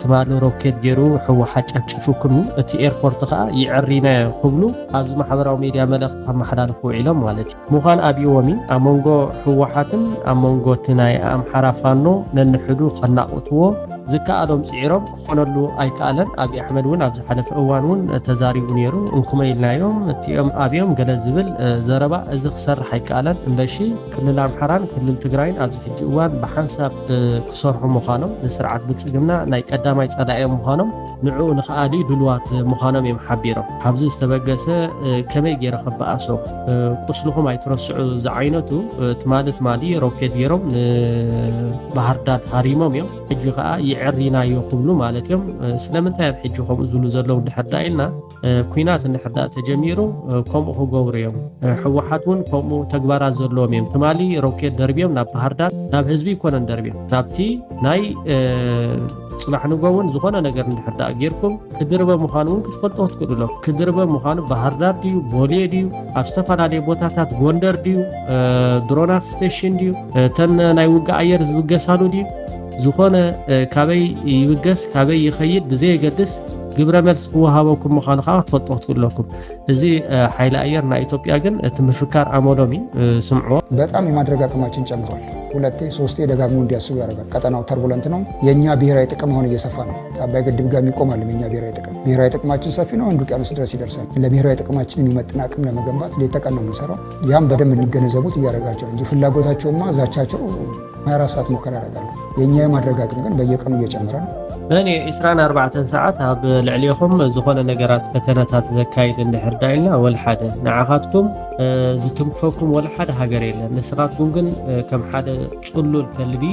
ትማሊ ሮኬት ገይሩ ሕወሓት ጨፍጭፉኩም እቲ ኤርፖርት ከዓ ይዕሪና ክብሉ ኣብዚ ማሕበራዊ ሚድያ መልእኽቲ ከመሓላልፉ ውዒሎም ማለት እዩ። ምዃን ኣብይዎሚ ኣብ መንጎ ሕወሓትን ኣብ መንጎ እቲ ናይ ኣምሓራ ፋኖ ነንሕዱ ከናቕትዎ ዝከኣሎም ፅዒሮም ክኾነሉ ኣይከኣለን። ኣብይ ኣሕመድ እውን ኣብ ዝሓለፈ እዋን እውን ተዛሪቡ ነይሩ። እንኩመ ኢልናዮም እቲኦም ኣብዮም ገለ ዝብል ዘረባ እዚ ክሰርሕ ኣይከኣለን እምበሺ ክልል ኣምሓራን ክልል ትግራይን ኣብዚ ሕጂ እዋን ብሓንሳብ ክሰርሑ ምዃኖም ንስርዓት ብልፅግና ናይ ቀዳማይ ፀላኦም ምዃኖም ንዕኡ ንኽኣሊ ድልዋት ምዃኖም እዮም ሓቢሮም። ካብዚ ዝተበገሰ ከመይ ገይረ ከበኣሶ ቁስልኹም ኣይትረስዑ ዝዓይነቱ ትማሊ ሮኬት ገይሮም ንባህርዳር ሃሪሞም እዮም። ሕጂ ከዓ ይዕሪናዮ ክብሉ ማለት እዮም። ስለምንታይ ኣብ ሕጂ ከምኡ ዝብሉ ዘለዉ እንድሕር ኢልና ኩናት እንድሕር ተጀሚሩ ከምኡ ክገብሩ እዮም። ሕወሓት እውን ከምኡ ተግባራት ዘለዎም እዮም። ትማሊ ሮኬት ደርብዮም ናብ ባህርዳር ናብ ህዝቢ ይኮነን ደርብዮም ናብቲ ናይ ፅላሕ ንጎውን ዝኾነ ነገር እንድሕር ጌርኩም ክድርበ ምዃኑ እውን ክትፈልጦ ትክእሉ ሎ ክድርበ ምዃኑ ባህርዳር ድዩ ቦሌ ድዩ ኣብ ዝተፈላለየ ቦታታት ጎንደር ድዩ ድሮናት ስቴሽን ድዩ ተን ናይ ውግእ ኣየር ዝውገሳሉ ድዩ ዝኾነ ካበይ ይውገስ ካበይ ይኸይድ ብዘየገድስ ግብረ መልስ ክወሃበኩም ምዃኑ ከዓ ክትፈልጦ ትክእለኩም። እዚ ሓይሊ ኣየር ናይ ኢትዮጵያ ግን እቲ ምፍካር ኣመሎም ስምዕዎ በጣም የማድረግ አቅማችን ጨምሯል። 2-3 ደጋግሞ እንዲያስቡ ያደርጋል። ቀጠናው ተርቡለንት ነው። የእኛ ብሔራዊ ጥቅም አሁን እየሰፋ ነው። አባይ ግድብ ጋር ይቆማል። የእኛ ብሔራዊ ጥቅማችን ሰፊ ነው። አንዱ ውቅያኖስ ድረስ ይደርሳል። ለብሔራዊ ጥቅማችን የሚመጥን አቅም ለመገንባት ሌት ተቀን ነው የምንሰራው። ያም በደንብ እንዲገነዘቡት እያደረጋቸው እንጂ ፍላጎታቸውማ ዛቻቸው 24 ሰዓት ሞከራ ያደርጋሉ። የእኛ የማድረግ አቅም ግን በየቀኑ እየጨመረ ነው። በእኔ 24 ሰዓት ኣብ ልዕሊኹም ዝኾነ ነገራት ፈተነታት ዘካይድ እንድሕር ዳኢልና ወልሓደ ንዓኻትኩም ዝትንክፈኩም ወልሓደ ሃገር የለን ንስኻትኩም ግን ከም ሓደ ጭሉል ከልቢ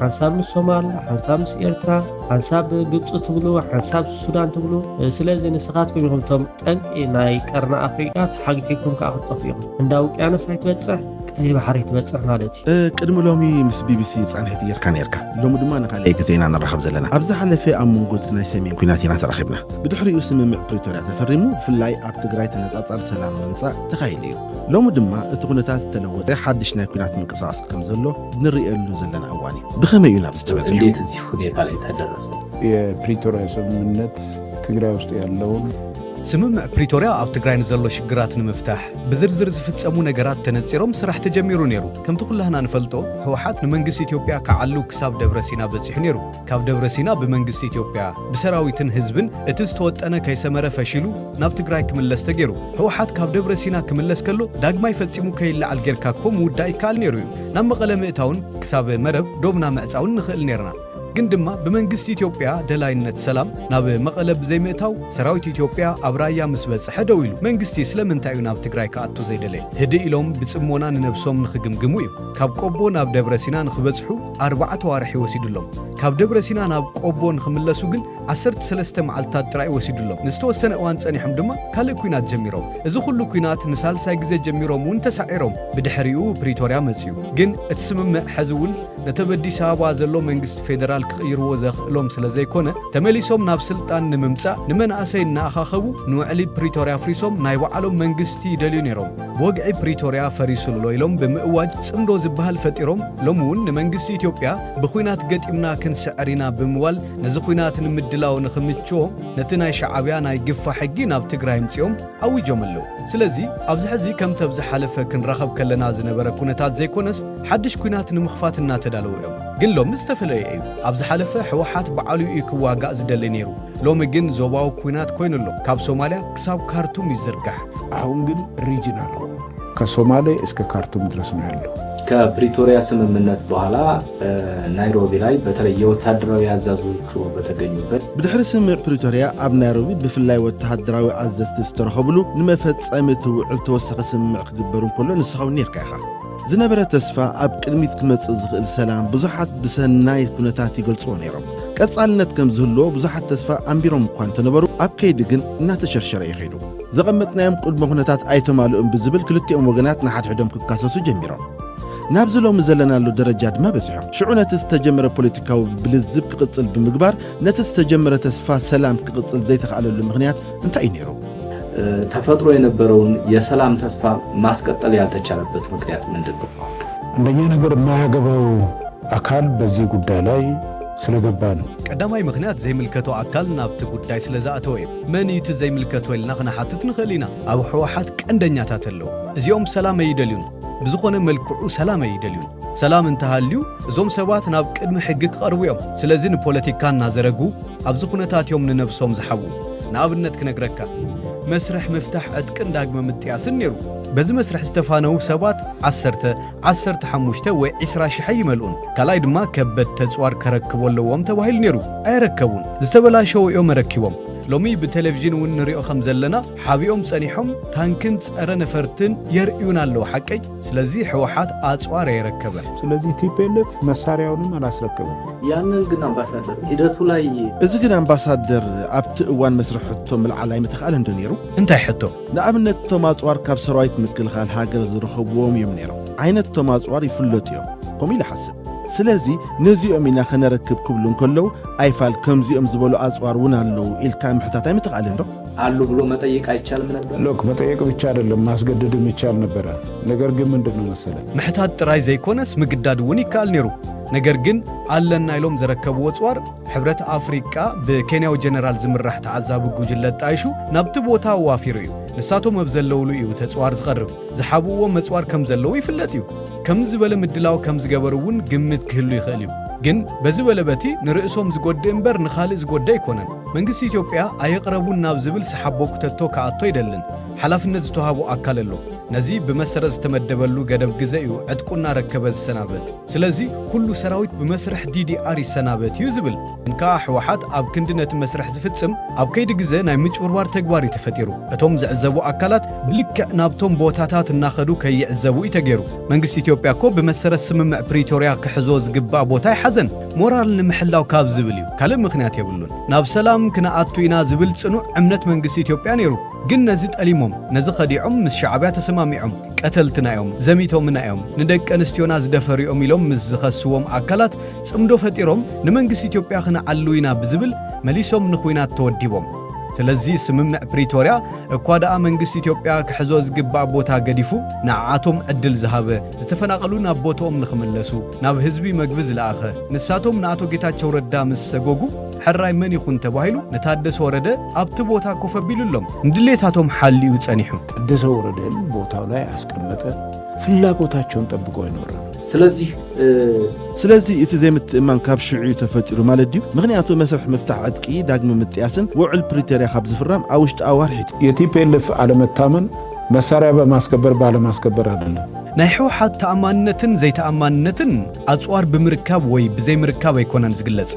ሓንሳብ ምስ ሶማል ሓንሳብ ምስ ኤርትራ ሓንሳብ ግብፂ ትብሉ ሓንሳብ ሱዳን ትብሉ ስለዚ ንስኻትኩም ኢኹም ቶም ጠንቂ ናይ ቀርና ኣፍሪቃ ተሓጊሕኩም ከዓ ክጠፍ ኢኹም እንዳ ውቅያኖስ ኣይትበፅሕ ቀይ ባሕሪ ትበፅሕ ማለት እዩ ቅድሚ ሎሚ ምስ ቢቢሲ ጻንሒት ጌርካ ነርካ ሎሚ ድማ ንኻልእ ግዜና ንራኸብ ዘለና ኣብዚ ሓለፈ ኣብ መንጎት ናይ ሰሜን ኩናት ኢና ተራኺብና ብድሕሪኡ ስምምዕ ፕሪቶርያ ተፈሪሙ ብፍላይ ኣብ ትግራይ ተነጻጻሪ ሰላም ምምጻእ ተኻይሉ እዩ ሎሚ ድማ እቲ ኩነታት ዝተለወጠ ሓድሽ ናይ ኩናት ምንቅስቓስ ከም ዘሎ ንሪኤሉ ዘለና እዋን እዩ ብኸመይ እዩ ናብ ዝተበፅሑ እንዴት እዚህ ሁኔታ ላይ ተደረሰ የፕሪቶሪያ ስምምነት ትግራይ ውስጥ ያለውን ስምምዕ ፕሪቶሪያ ኣብ ትግራይ ንዘሎ ሽግራት ንምፍታሕ ብዝርዝር ዝፍጸሙ ነገራት ተነጺሮም ስራሕ ተጀሚሩ ነይሩ ከምቲ ኩላህና ንፈልጦ ህወሓት ንመንግስቲ ኢትዮጵያ ከዓሉ ክሳብ ደብረ ሲና በፂሑ ነይሩ ካብ ደብረ ሲና ብመንግስቲ ኢትዮጵያ ብሰራዊትን ህዝብን እቲ ዝተወጠነ ከይሰመረ ፈሺሉ ናብ ትግራይ ክምለስ ተገይሩ ህወሓት ካብ ደብረ ሲና ክምለስ ከሎ ዳግማይ ፈጺሙ ከይለዓል ጌርካ ከም ውዳእ ይከኣል ነይሩ እዩ ናብ መቐለ ምእታውን ክሳብ መረብ ዶብና ምዕፃውን ንኽእል ነርና ግን ድማ ብመንግስቲ ኢትዮጵያ ደላይነት ሰላም ናብ መቐለ ብዘይምእታው ሰራዊት ኢትዮጵያ ኣብ ራያ ምስ በፅሐ ደው ኢሉ መንግስቲ ስለምንታይ እዩ ናብ ትግራይ ከኣቱ ዘይደለየ ህዲ ኢሎም ብጽሞና ንነብሶም ንኽግምግሙ እዩ ካብ ቆቦ ናብ ደብረ ሲና ንኽበፅሑ 4 ዋርሒ ወሲዱሎም ካብ ደብረ ሲና ናብ ቆቦ ንኽምለሱ ግን 13 መዓልታት ጥራይ ወሲዱሎም ንዝተወሰነ እዋን ጸኒሖም ድማ ካልእ ኩናት ጀሚሮም እዚ ኩሉ ኩናት ንሳልሳይ ግዜ ጀሚሮም እውን ተሳዒሮም ብድሕሪኡ ፕሪቶርያ መፅዩ ግን እቲ ስምምዕ ሕዚ እውን ነተበዲስ ኣበባ ዘሎ መንግስቲ ፌደራል ክቕይርዎ ዘኽእሎም ስለ ዘይኮነ ተመሊሶም ናብ ስልጣን ንምምጻእ ንመናእሰይ እናኣኻኸቡ ንውዕሊ ፕሪቶርያ ፍሪሶም ናይ ባዕሎም መንግስቲ ይደልዩ ነይሮም ወግዒ ፕሪቶርያ ፈሪሱሎ ኢሎም ብምእዋጅ ጽምዶ ዝበሃል ፈጢሮም ሎም እውን ንመንግስቲ ኢትዮጵያ ብኩናት ገጢምና ክንስዕሪና ብምዋል ነዚ ኩናት ንምድላው ንኽምችዎ ነቲ ናይ ሻዕብያ ናይ ግፋ ሕጊ ናብ ትግራይ ምጽኦም ኣዊጆም ኣለዉ ስለዚ ኣብዚ ሕዚ ከምቲ ኣብ ዝሓለፈ ክንራኸብ ከለና ዝነበረ ኩነታት ዘይኮነስ ሓድሽ ኩናት ንምኽፋት እናተዳለዉ እዮም ግን ሎሚ ዝተፈለየ እዩ ኣብ ዝሓለፈ ሕወሓት በዓልዩ እዩ ክዋጋእ ዝደሊ ነይሩ ሎሚ ግን ዞባዊ ኩናት ኮይኑሎ ካብ ሶማልያ ክሳብ ካርቱም ይዝርጋሕ አሁን ግን ሪጅናል ከሶማሌ እስከ ካርቱም ድረስ ነው ያለው ከፕሪቶሪያ ስምምነት በኋላ ናይሮቢ ላይ በተለይ የወታደራዊ አዛዦቹ በተገኙበት ብድሕሪ ስምምዕ ፕሪቶሪያ ኣብ ናይሮቢ ብፍላይ ወታደራዊ አዘዝቲ ዝተረኸብሉ ንመፈጸሚ ትውዕል ተወሰኸ ስምምዕ ክግበሩ ከሎ ንስኻው ነርካ ኢኻ ዝነበረ ተስፋ ኣብ ቅድሚት ክመጽእ ዝኽእል ሰላም ብዙሓት ብሰናይ ኩነታት ይገልጽዎ ነይሮም ቀጻልነት ከም ዝህልዎ ብዙሓት ተስፋ ኣንቢሮም እኳ እንተነበሩ ኣብ ከይዲ ግን እናተሸርሸረ ይኸይዱ ዘቐመጥናዮም ቅድመ ኩነታት ኣይተማልኡን ብዝብል ክልቲኦም ወገናት ንሓድሕዶም ክካሰሱ ጀሚሮም ናብዚ ሎሚ ዘለናሉ ደረጃ ድማ በፂሖም ሽዑ ነቲ ዝተጀመረ ፖለቲካዊ ብልዝብ ክቕጽል ብምግባር ነቲ ዝተጀመረ ተስፋ ሰላም ክቕጽል ዘይተኻእለሉ ምኽንያት እንታይ እዩ ነይሩ ተፈጥሮ የነበረውን የሰላም ተስፋ ማስቀጠል ያልተቻለበት ምክንያት ምንድን ነው? አንደኛ ነገር የማያገባው አካል በዚህ ጉዳይ ላይ ስለገባ ነው። ቀዳማይ ምክንያት ዘይምልከቶ አካል ናብቲ ጉዳይ ስለዝኣተወ እዩ መን እቲ ዘይምልከቶ ኢልና ክነሓትት ንኽእል ኢና ኣብ ሕወሓት ቀንደኛታት ኣለዉ እዚኦም ሰላም ኣይደልዩን ብዝኾነ መልክዑ ሰላም ኣይደልዩን ሰላም እንተሃልዩ እዞም ሰባት ናብ ቅድሚ ሕጊ ክቐርቡ እዮም ስለዚ ንፖለቲካ እናዘረጉ ኣብዚ ኩነታት እዮም ንነብሶም ዝሓቡ ንኣብነት ክነግረካ መስርሕ ምፍታሕ ዕጥቅን ዳግመ ምጥያስን ነይሩ በዚ መስርሕ ዝተፋነው ሰባት 15 ወይ 20,000 ይመልኡን ካልኣይ ድማ ከበድ ተጽዋር ከረክቦ ኣለዎም ተባሂሉ ነይሩ ኣይረከቡን ዝተበላሸው እዮም ረኪቦም ሎሚ ብቴሌቪዥን እውን ንሪኦ ከም ዘለና ሓቢኦም ጸኒሖም ታንክን ጸረ ነፈርትን የርእዩን ኣለዉ ሓቀይ ስለዚ ሕወሓት ኣጽዋር ኣይረከበ ስለዚ ቲፒኤልኤፍ መሳርያውንም አላስረከበም ያንን ግን አምባሳደር ሂደቱ ላይ እዚ ግን አምባሳደር ኣብቲ እዋን መስርሕ ሕቶ ምልዓላይ ምትኽኣል እንዶ ነይሩ እንታይ ሕቶ ንኣብነት ቶም ኣጽዋር ካብ ሰራዊት ምክልኻል ሃገር ዝረኸብዎም እዮም ነይሮም ዓይነት ቶም ኣጽዋር ይፍለጡ እዮም ከምኡ ኢለ ሓስብ ስለዚ ነዚኦም ኢና ክነረክብ ክብሉ እንከለዉ ኣይፋል ከምዚኦም ዝበሉ ኣጽዋር እውን ኣለዉ ኢልካ ምሕታት ኣይምትኽኣል እንዶ አሉ ብሎ መጠየቅ አይቻልም ነበር ሎክ መጠየቅ ብቻ አይደለም ማስገደድም ይቻል ነበር ነገር ግን ምንድነው መሰለ ምሕታት ጥራይ ዘይኮነስ ምግዳድ እውን ይካል ነይሩ ነገር ግን ኣለና ኢሎም ዘረከቡ ኣጽዋር ሕብረት ኣፍሪቃ ብኬንያው ጀነራል ዝምራሕ ተዓዛቢ ጉጅለ ጣይሹ ናብቲ ቦታ ዋፊሩ እዩ ንሳቶም ኣብ ዘለውሉ እዩ ተጽዋር ዝቐርብ ዝሓብዎ መጽዋር ከም ዘለዉ ይፍለጥ እዩ ከም ዝበለ ምድላው ከም ዝገበሩ እውን ግምት ክህሉ ይኽእል እዩ ግን በዚ በለበቲ ንርእሶም ዝጎድእ እምበር ንኻልእ ዝጎድእ ኣይኮነን መንግስቲ ኢትዮጵያ ኣይቕረቡን ናብ ዝብል ሰሓቦ ኩተቶ ከኣቶ ይደልን ሓላፍነት ዝተዋሃቦ ኣካል ኣሎ ነዚ ብመሰረት ዝተመደበሉ ገደብ ግዜ እዩ ዕጥቁና ረከበ ዝሰናበት ስለዚ ኩሉ ሰራዊት ብመስርሕ DDR ይሰናበት እዩ ዝብል እንካ ሕወሓት ኣብ ክንድነት መስርሕ ዝፍጽም ኣብ ከይዲ ግዜ ናይ ምጭብርባር ተግባር ተፈጢሩ እቶም ዝዕዘቡ ኣካላት ብልክዕ ናብቶም ቦታታት እናኸዱ ከይዕዘቡ ይተገይሩ መንግስቲ ኢትዮጵያ ኮ ብመሰረት ስምምዕ ፕሪቶሪያ ክሕዞ ዝግባእ ቦታ ይሓዘን ሞራል ንምሕላው ካብ ዝብል እዩ ካልእ ምኽንያት የብሉን ናብ ሰላም ክነኣቱ ኢና ዝብል ጽኑዕ እምነት መንግስቲ ኢትዮጵያ ነይሩ ግን ነዚ ጠሊሞም ነዚ ኸዲዖም ምስ ሻዕብያ ተሰማሚዖም ቀተልትና እዮም ዘሚቶምና እዮም ንደቂ ኣንስትዮና ዝደፈሪኦም ኢሎም ምስ ዝኸስዎም ኣካላት ጽምዶ ፈጢሮም ንመንግስቲ ኢትዮጵያ ክነዓሉ ኢና ብዝብል መሊሶም ንኹይናት ተወዲቦም ስለዚ ስምምዕ ፕሪቶሪያ እኳ ደኣ መንግስቲ ኢትዮጵያ ክሕዞ ዝግባእ ቦታ ገዲፉ ንዓቶም ዕድል ዝሃበ ዝተፈናቐሉ ናብ ቦታኦም ንኽምለሱ ናብ ህዝቢ መግቢ ዝለኣኸ ንሳቶም ንኣቶ ጌታቸው ረዳ ምስ ሰጎጉ ሕራይ መን ይኹን ተባሂሉ ነታደሰ ወረደ ኣብቲ ቦታ ኮፍ ኣቢሉሎም እንድሌታቶም ሓልዩ ጸኒሑ ታደሰ ወረደን ቦታው ላይ አስቀመጠ ፍላጎታቸውን ጠብቆ ይኖር ስለዚህ እቲ ዘይምትእማን ካብ ሽዑ ተፈጢሩ ማለት ድዩ ምክንያቱ መስርሕ ምፍታሕ ዕጥቂ ዳግመ ምጥያስን ውዕል ፕሪቶሪያ ካብ ዝፍራም ኣብ ውሽጢ ኣዋርሒት የቲፒኤልኤፍ አለመታመን መሳሪያ በማስከበር ባለማስከበር አይደለም ናይ ሕወሓት ተኣማንነትን ዘይተኣማንነትን ኣጽዋር ብምርካብ ወይ ብዘይምርካብ ኣይኮነን ዝግለጽ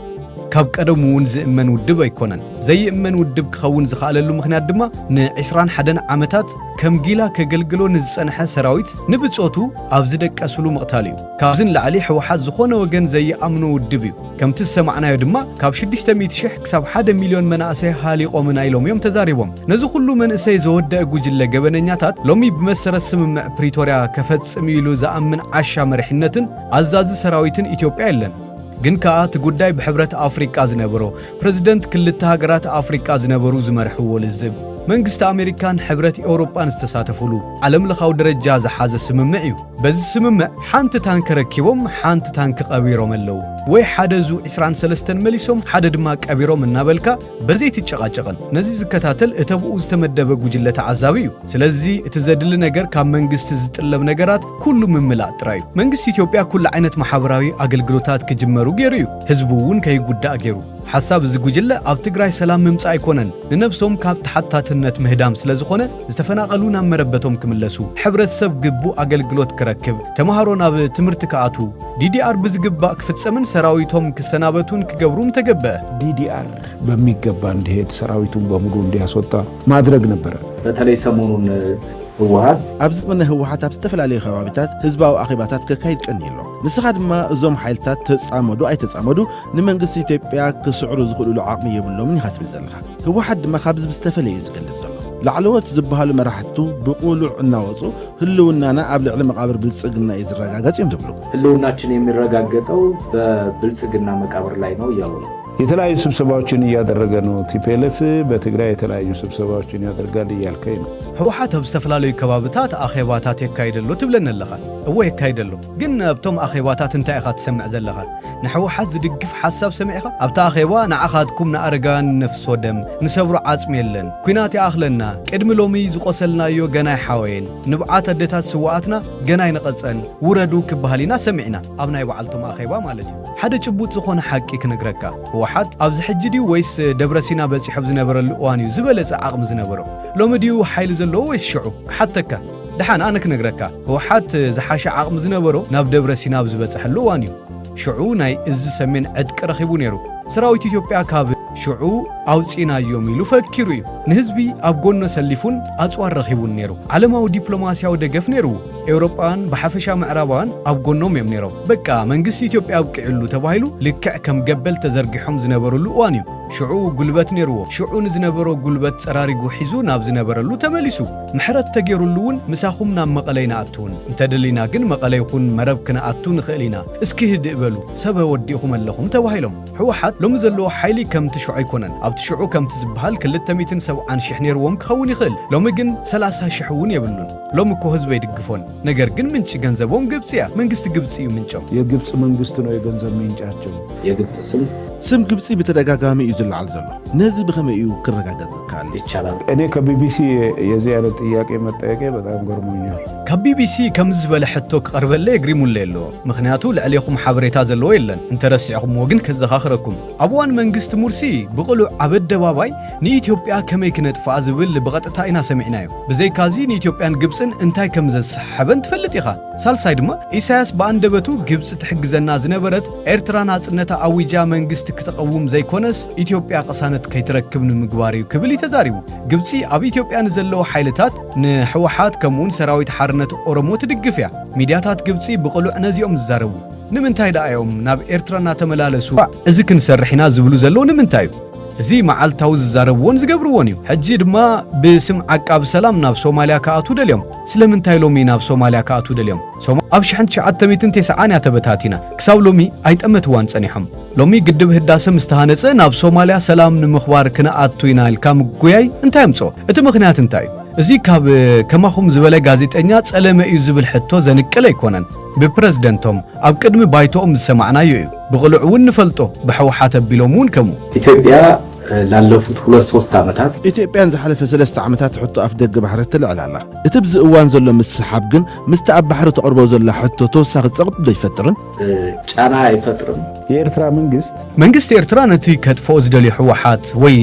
ካብ ቀደም እውን ዝእመን ውድብ ኣይኮነን ዘይእመን ውድብ ክኸውን ዝኽኣለሉ ምኽንያት ድማ ን21 ዓመታት ከም ጊላ ከገልግሎ ንዝጸንሐ ሰራዊት ንብጾቱ ኣብ ዝደቀስሉ ምቕታል እዩ ካብዝን ላዕሊ ሕወሓት ዝኾነ ወገን ዘይኣምኖ ውድብ እዩ ከምቲ ዝሰማዕናዮ ድማ ካብ 600,000 ክሳብ 1 ሚልዮን መናእሰይ ሃሊቖምና ኢሎም እዮም ተዛሪቦም ነዚ ኩሉ መንእሰይ ዘወደአ ጉጅለ ገበነኛታት ሎሚ ብመሰረት ስምምዕ ፕሪቶሪያ ከፈጽም ኢሉ ዝኣምን ዓሻ መሪሕነትን ኣዛዚ ሰራዊትን ኢትዮጵያ የለን ግን ከዓ እቲ ጉዳይ ብሕብረት ኣፍሪቃ ዝነበሮ ፕሬዝደንት ክልተ ሃገራት ኣፍሪቃ ዝነበሩ ዝመርሕዎ ልዝብ መንግስቲ ኣሜሪካን ሕብረት ኤውሮጳን ዝተሳተፉሉ ዓለም ለኻዊ ደረጃ ዝሓዘ ስምምዕ እዩ በዚ ስምምዕ ሓንቲ ታንክ ረኪቦም ሓንቲ ታንክ ቀቢሮም ኣለዉ ወይ ሓደ ዙ 23 መሊሶም ሓደ ድማ ቀቢሮም እናበልካ በዘይ ትጨቃጨቀን ነዚ ዝከታተል እተብኡ ዝተመደበ ጉጅለ ተዓዛቢ እዩ ስለዚ እቲ ዘድሊ ነገር ካብ መንግስቲ ዝጥለብ ነገራት ኩሉ ምምላእ ጥራይ መንግስቲ ኢትዮጵያ ኩሉ ዓይነት ማሕበራዊ አገልግሎታት ክጅመሩ ገይሩ እዩ ህዝቡ እውን ከይጉዳእ ገይሩ حساب زجوجلة أب تجري سلام ممسع يكونن لنفسهم كاب تحتاتنت مهدام سلازخونة استفناقلونا مربتهم كملسو حبر السب جبو أجل جلوت كركب تمهرونا بتمرتكعاتو DDR بزجبا كفتسمن سراويتهم كسنابتون كجبروم تجبا DDR بميجبان دهيت سراويتهم بمرون ده صوتا ما أدرك نبرة بتهلي يسمون هوحات أبز من هوحات أبستفل عليه خوابتات هزبا وأخيباتات ككايد كنيلو نسخد ما زوم حيلتات تسعمدو أي تسعمدو نمنقسي تبيع كسعر زغلو العاقمية بالله من خاتم الزلخة هوحد ما خابز بستفل يزقل الزلخة لعلوات زبها لمرحتو بقولوا النواصو هلو إننا قبل علم مقابر بلسقنا يزرقاقات يمتبلو هلو ناتشني من رقاقاتو بلسقنا مقابر لاينو يالو የተለያዩ ስብሰባዎችን እያደረገ ነው ቲፒኤልኤፍ በትግራይ የተለያዩ ስብሰባዎችን ያደርጋል እያልከኝ ነው ህወሓት በስተፈላልዩ ከባብታት አኼባታት የካይደሉ ትብለነለኻ እወ የካይደሉ ግን ኣብቶም አኼባታት እንታይ ኢኻ ትሰምዕ ዘለኻ ንሕወሓት ዝድግፍ ሓሳብ ሰሚዕኻ ኣብታ አኼባ ንዓኻትኩም ንኣረጋን ነፍስ ወደም ንሰብሩ ዓጽሚ የለን ኩናት ይኣኽለና ቅድሚ ሎሚ ዝቆሰልናዮ ገና ይሓወየን ንብዓት ኣዴታት ስዋኣትና ገና ይነቐፀን ውረዱ ክበሃል ኢና ሰሚዕና ኣብ ናይ በዓልቶም አኼባ ማለት እዩ ሓደ ጭቡጥ ዝኾነ ሓቂ ክነግረካ ህወሓት ኣብዚ ሕጂ ድዩ ወይስ ደብረሲና በፂሑ ዝነበረሉ እዋን እዩ ዝበለፀ ዓቕሚ ዝነበሮ ሎሚ ድዩ ሓይሊ ዘለዎ ወይስ ሽዑ ክሓተካ ድሓን ኣነ ክነግረካ ህወሓት ዝሓሸ ዓቕሚ ዝነበሮ ናብ ደብረሲና ዝበፅሐሉ እዋን እዩ ሽዑ ናይ እዚ ሰሜን ዕድቂ ረኺቡ ነይሩ ሰራዊት ኢትዮጵያ ካብ ሽዑ ኣውፂናዮም ኢሉ ፈኪሩ እዩ ንህዝቢ ኣብ ጎኖ ሰሊፉን ኣጽዋር ረኺቡን ነይሩ ዓለማዊ ዲፕሎማሲያዊ ደገፍ ነይሩ ኤውሮጳን ብሓፈሻ ምዕራባውያን ኣብ ጎኖም እዮም ነይሮም በቃ መንግስቲ ኢትዮጵያ ኣብቅዕሉ ተባሂሉ ልክዕ ከም ገበል ተዘርጊሖም ዝነበረሉ እዋን እዩ ሽዑ ጉልበት ነይርዎ ሽዑ ንዝነበሮ ጉልበት ፀራሪጉ ሒዙ ናብ ዝነበረሉ ተመሊሱ ምሕረት ተገይሩሉ እውን ምሳኹም ናብ መቐለ ይንኣትውን እንተደሊና ግን መቐለ ይኹን መረብ ክንኣቱ ንኽእል ኢና እስኪ ህድእ በሉ ሰብ ወዲእኹም ኣለኹም ተባሂሎም ህወሓት ሎሚ ዘለዎ ሓይሊ ከምቲ ሽዑ ኣይኮነን ኣብቲ ሽዑ ከምቲ ዝበሃል 270,000 ነይርዎም ክኸውን ይኽእል ሎሚ ግን 30,000 እውን የብሉን ሎሚ እኮ ህዝቢ ይድግፎን ነገር ግን ምንጭ ገንዘቦም ግብፅ እያ መንግስቲ ግብፅ እዩ ምንጮም የግብፅ መንግስት ነው የገንዘብ ምንጫቸው የግብፅ ስም ስም ግብፂ በተደጋጋሚ ይዝልዓል ዘሎ ነዚ በከመይ እዩ ክረጋገጽ ካል ይቻላል? እኔ ከቢቢሲ የዚህ አይነት ጥያቄ መጠየቄ በጣም ገርሞኛል። ከቢቢሲ ከምዝ በለ ሕቶ ክቀርበለ ይግሪሙለ የለ ምክንያቱ ልዕሌኹም ሓበሬታ ዘለዎ የለን እንተረሲዕኹም ወግን ከዘኻኽረኩም ኣብዋን መንግስቲ ሙርሲ ብቕሉዕ ኣብ ኣደባባይ ንኢትዮጵያ ከመይ ክነጥፋ ዝብል ብቐጥታ ኢና ሰሚዕናዮ ብዘይካዚ ንኢትዮጵያን ግብፅን እንታይ ከም ዘሰሓበን ትፈልጥ ኢኻ ሳልሳይ ድማ ኢሳያስ በአንደበቱ ግብፅ ትሕግዘና ዝነበረት ኤርትራ ናጽነታ ኣዊጃ መንግስቲ ክትቀውም ዘይኮነስ ኢትዮጵያ ቀሳነት ከይትረክብ ንምግባር እዩ ክብል ተዛሪቡ ግብፂ ኣብ ኢትዮጵያ ንዘለዎ ሓይልታት ንሕወሓት ከምኡን ሰራዊት ሓርነት ኦሮሞ ትድግፍ እያ ሚድያታት ግብፂ ብቕሉዕ ነዚኦም ዝዛረቡ ንምንታይ ዳ እዮም ናብ ኤርትራ እናተመላለሱ እዚ ክንሰርሕ ኢና ዝብሉ ዘለዉ ንምንታይ እዩ እዚ መዓልታዊ ዝዛረብዎን ዝገብርዎን እዩ ሕጂ ድማ ብስም ዓቃብ ሰላም ናብ ሶማልያ ከኣቱ ደልዮም ስለምንታይ ሎሚ ናብ ሶማልያ ከኣቱ ደልዮም ኣብ 1990 ተበታቲና ክሳብ ሎሚ ኣይጠመትዋን ጸኒሖም ሎሚ ግድብ ህዳሰ ምስተሃነጸ ናብ ሶማልያ ሰላም ንምኽባር ክነኣቱ ኢና ኢልካ ምጉያይ እንታይ ምጾ እቲ ምኽንያት እንታይ እዩ እዚ ካብ ከማኹም ዝበለ ጋዜጠኛ ጸለመ እዩ ዝብል ሕቶ ዘንቅል ኣይኮነን ብፕረዝደንቶም ኣብ ቅድሚ ባይቶኦም ዝሰማዕናዮ እዩ ብቕሉዕ እውን ንፈልጦ ብሕወሓት ኣቢሎም እውን ከምኡ ኢትዮጵያ ላለፉት 2-3 ዓመታት ኢትዮጵያን ዝሓለፈ 3 ዓመታት ሕቶ ኣፍ ደገ ባሕሪ ትልዕላላ እቲ ብዚ እዋን ዘሎ ምስሓብ ግን ምስቲ ኣብ ባሕሪ ተቐርቦ ዘላ ሕቶ ተወሳኺ ጸቕጥ ዶ ይፈጥርን ጫና አይፈጥርም የኤርትራ መንግስት ኤርትራ ነቲ ከጥፎ ዝደልዩ ሕወሓት ወይ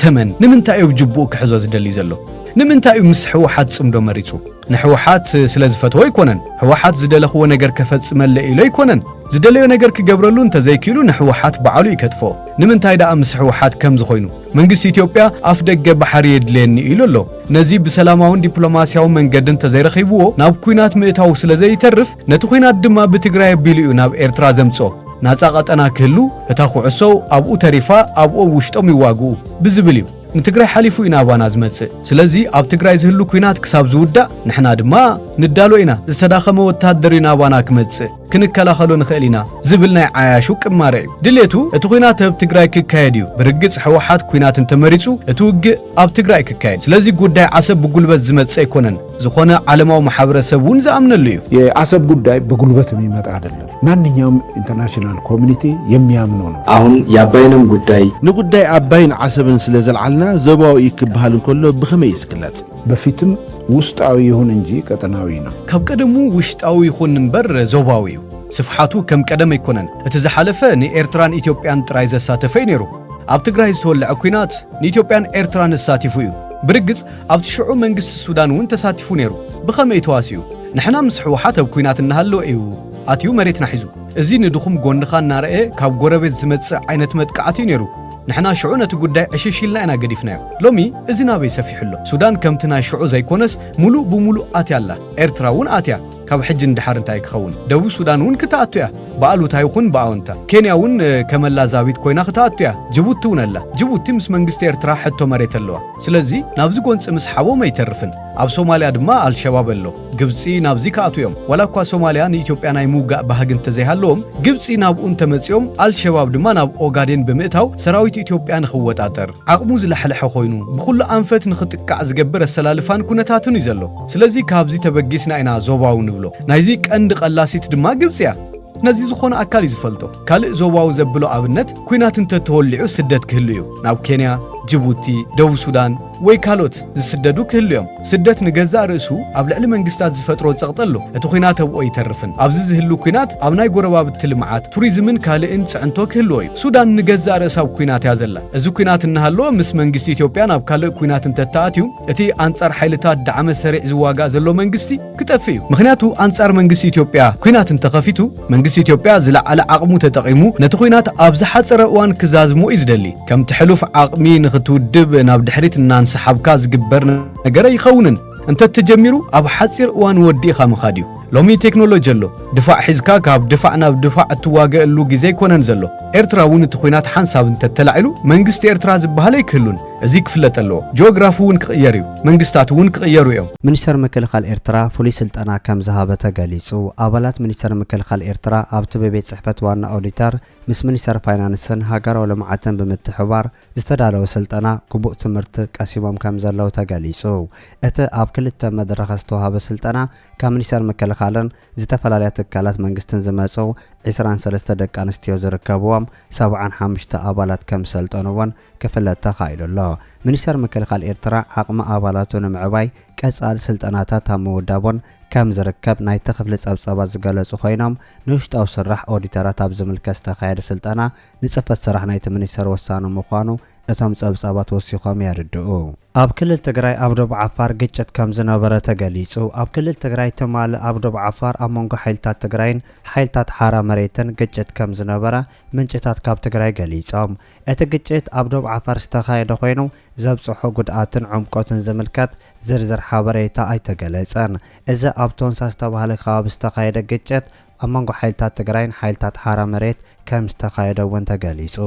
ተመን ንምንታይ እዩ ጅቡኡ ክሕዞ ዝደሊ ዘሎ ንምንታይ እዩ ምስ ሕወሓት ጽምዶ መሪጹ ንሕወሓት ስለ ዝፈትዎ ይኮነን ሕወሓት ዝደለኽዎ ነገር ከፈጽመለ ኢሎ ይኮነን ዝደለዮ ነገር ክገብረሉ እንተዘይኪሉ ንሕወሓት በዓሉ ይከጥፎ ንምንታይ ዳ ምስ ሕወሓት ከም ዝኾይኑ መንግስቲ ኢትዮጵያ ኣፍ ደገ ባሕሪ የድልየኒ ኢሉ ኣሎ ነዚ ብሰላማውን ዲፕሎማሲያዊ መንገድን ተዘይረኺብዎ ናብ ኩናት ምእታው ስለ ዘይተርፍ ነቲ ኩናት ድማ ብትግራይ ኣቢሉ እዩ ናብ ኤርትራ ዘምጾ ናጻ ቀጠና ክህሉ እታ ኩዕሶ ኣብኡ ተሪፋ ኣብኡ ውሽጦም ይዋግኡ ብዝብል እዩ ንትግራይ ሓሊፉ ኢና ባና ዝመጽእ ስለዚ ኣብ ትግራይ ዝህሉ ኩናት ክሳብ ዝውዳእ ንሕና ድማ ንዳሎ ኢና ዝተዳኸመ ወታደር ኢና ባና ክመጽእ ክንከላኸሎ ንኽእል ኢና ዝብል ናይ ዓያሹ ቅማረ እዩ ድሌቱ እቲ ኩናት ኣብ ትግራይ ክካየድ እዩ ብርግጽ ሕወሓት ኩናት እንተመሪጹ እቲ ውግእ ኣብ ትግራይ ክካየድ ስለዚ ጉዳይ ዓሰብ ብጉልበት ዝመጽእ ኣይኮነን ዝኾነ ዓለማዊ ማሕበረሰብ እውን ዝኣምነሉ እዩ የአሰብ ጉዳይ በጉልበት የሚመጣ አይደለም ማንኛውም ኢንተርናሽናል ኮሚኒቲ የሚያምነው ነው አሁን የአባይንም ጉዳይ ንጉዳይ አባይን ዓሰብን ስለዘልዓልና ዘባዊ ይክብሃል እንከሎ ብኸመይ ይስክለጽ በፊትም ውስጣዊ ይሁን እንጂ ቀጠናዊ ነው ካብ ቀደሙ ውሽጣዊ ይኹን እምበር ዞባዊ እዩ ስፍሓቱ ከም ቀደም ኣይኮነን እቲ ዝሓለፈ ንኤርትራን ኢትዮጵያን ጥራይ ዘሳተፈ ነይሩ ኣብ ትግራይ ዝተወልዐ ኩናት ንኢትዮጵያን ኤርትራን ዘሳቲፉ እዩ ብርግጽ ኣብቲ ሽዑ መንግስቲ ሱዳን እውን ተሳቲፉ ነይሩ ብኸመይ ተዋሲዩ ንሕና ምስ ሕወሓት ኣብ ኩናት እናሃለወ እዩ ኣትዩ መሬትና ሒዙ እዚ ንድኹም ጎንድኻ እናርአ ካብ ጎረቤት ዝመጽእ ዓይነት መጥቃዕት እዩ ነይሩ ንሕና ሽዑ ነቲ ጉዳይ ዕሽሽልና ኢና ገዲፍናዮ ሎሚ እዚ ናበይ ሰፊሑሎ ሱዳን ከምቲ ናይ ሽዑ ዘይኮነስ ሙሉእ ብሙሉእ ኣትያ ኣላ ኤርትራ እውን ኣትያ ካብ ሕጂ እንድሓር እንታይ ክኸውን ደቡብ ሱዳን እውን ክትኣቱ እያ በኣሉታ ይኹን በኣውንታ ኬንያ እውን ከመላ ዛቢት ኮይና ክትኣቱ እያ ጅቡቲ እውን ኣላ ጅቡቲ ምስ መንግስቲ ኤርትራ ሕቶ መሬት ኣለዋ ስለዚ ናብዚ ጎንፂ ምስሓቦም ኣይተርፍን ኣብ ሶማልያ ድማ አልሸባብ ኣሎ ግብፂ ናብዚ ከኣቱ እዮም ዋላ እኳ ሶማልያ ንኢትዮጵያ ናይ ምውጋእ ባህጊ እንተዘይሃለዎም ግብፂ ናብኡ እንተመፂኦም አልሸባብ ድማ ናብ ኦጋዴን ብምእታው ሰራዊት ኢትዮጵያ ንኽወጣጠር ዓቕሙ ዝለሕለሐ ኮይኑ ብኩሉ ኣንፈት ንኽጥቃዕ ዝገብር ኣሰላልፋን ኩነታትን እዩ ዘሎ ስለዚ ካብዚ ተበጊስና ኢና ዞባዊ ንብሎ ናይዚ ቀንዲ ቀላሲት ድማ ግብፂ እያ ነዚ ዝኾነ ኣካል እዩ ዝፈልጦ ካልእ ዞባዊ ዘብሎ ኣብነት ኩናት እንተተወሊዑ ስደት ክህሉ እዩ ናብ ኬንያ ጅቡቲ ደቡብ ሱዳን ወይ ካልኦት ዝስደዱ ክህሉ እዮም ስደት ንገዛእ ርእሱ ኣብ ልዕሊ መንግስታት ዝፈጥሮ ጸቕጠሎ እቲ ኩናት ኣብኦ ይተርፍን ኣብዚ ዝህሉ ኩናት ኣብ ናይ ጎረባብቲ ልምዓት ቱሪዝምን ካልእን ጽዕንቶ ክህልዎ እዩ ሱዳን ንገዛእ ርእሳ ኣብ ኩናት እያ ዘላ እዚ ኩናት እናሃለወ ምስ መንግስቲ ኢትዮጵያ ናብ ካልእ ኩናት እንተተኣትዩ እቲ ኣንጻር ሓይልታት ዳዕመ ሰሪዕ ዝዋጋእ ዘሎ መንግስቲ ክጠፊ እዩ ምክንያቱ ኣንጻር መንግስቲ ኢትዮጵያ ኩናት እንተኸፊቱ መንግስቲ ኢትዮጵያ ዝለዓለ ዓቕሙ ተጠቒሙ ነቲ ኩናት ኣብ ዝሓፀረ እዋን ክዛዝሞ እዩ ዝደሊ ከምቲ ሕሉፍ ዓቕሚ ንኽትውድብ ናብ ድሕሪት እናንሰሓብካ ዝግበር ነገር ይኸውንን እንተተጀሚሩ ኣብ ሓፂር እዋን ወዲእኻ ምኻድ እዩ ሎሚ ቴክኖሎጂ ኣሎ ድፋዕ ሒዝካ ካብ ድፋዕ ናብ ድፋዕ እትዋገአሉ ግዜ ይኮነን ዘሎ ኤርትራ እውን እቲ ኩናት ሓንሳብ እንተተላዒሉ መንግስቲ ኤርትራ ዝበሃለ ይክህሉን እዚ ክፍለጥ ኣለዎ ጂኦግራፊ እውን ክቕየር እዩ መንግስታት እውን ክቕየሩ እዮም ሚኒስተር ምክልኻል ኤርትራ ፍሉይ ስልጠና ከም ዝሃበ ተገሊጹ ኣባላት ሚኒስተር ምክልኻል ኤርትራ ኣብቲ ቤት ጽሕፈት ዋና ኦዲተር ምስ ሚኒስተር ፋይናንስን ሃገራዊ ልምዓትን ብምትሕባር ዝተዳለወ ስልጠና ግቡእ ትምህርቲ ቀሲሞም ከም ዘለዉ ተገሊጹ እቲ ኣብ ክልተ መድረኽ ዝተዋሃበ ስልጠና ካብ ሚኒስተር ምክልኻልን ዝተፈላለያ ትካላት መንግስትን ዝመጹ 23 ደቂ ኣንስትዮ ዝርከብዎም 75 ኣባላት ከም ሰልጠኑዎን ክፍለጥ ተኻኢሉሎ ሚኒስተር ምክልኻል ኤርትራ ዓቕሚ ኣባላቱ ንምዕባይ ቀጻል ስልጠናታት ኣብ ምውዳቦን ከም ዝርከብ ናይቲ ክፍሊ ጸብጸባት ዝገለጹ ኮይኖም ንውሽጣዊ ስራሕ ኦዲተራት ኣብ ዝምልከት ዝተኻየደ ስልጠና ንጽፈት ስራሕ ናይቲ ሚኒስተር ወሳኒ ምዃኑ እቶም ጸብጸባት ወሲኾም የርድኡ ኣብ ክልል ትግራይ ኣብ ደቡብ ዓፋር ግጭት ከም ዝነበረ ተገሊጹ ኣብ ክልል ትግራይ ትማሊ ኣብ ደቡብ ዓፋር ኣብ መንጎ ሓይልታት ትግራይን ሓይልታት ሓራ መሬትን ግጭት ከም ዝነበረ ምንጭታት ካብ ትግራይ ገሊጾም እቲ ግጭት ኣብ ደቡብ ዓፋር ዝተኻየደ ኮይኑ ዘብጽሖ ጉድኣትን ዕምቆትን ዝምልከት ዝርዝር ሓበሬታ ኣይተገለጸን እዚ ኣብ ቶንሳ ዝተባህለ ከባቢ ዝተኻየደ ግጭት ኣብ መንጎ ሓይልታት ትግራይን ሓይልታት ሓራ መሬት ከም ዝተኻየደ እውን ተገሊጹ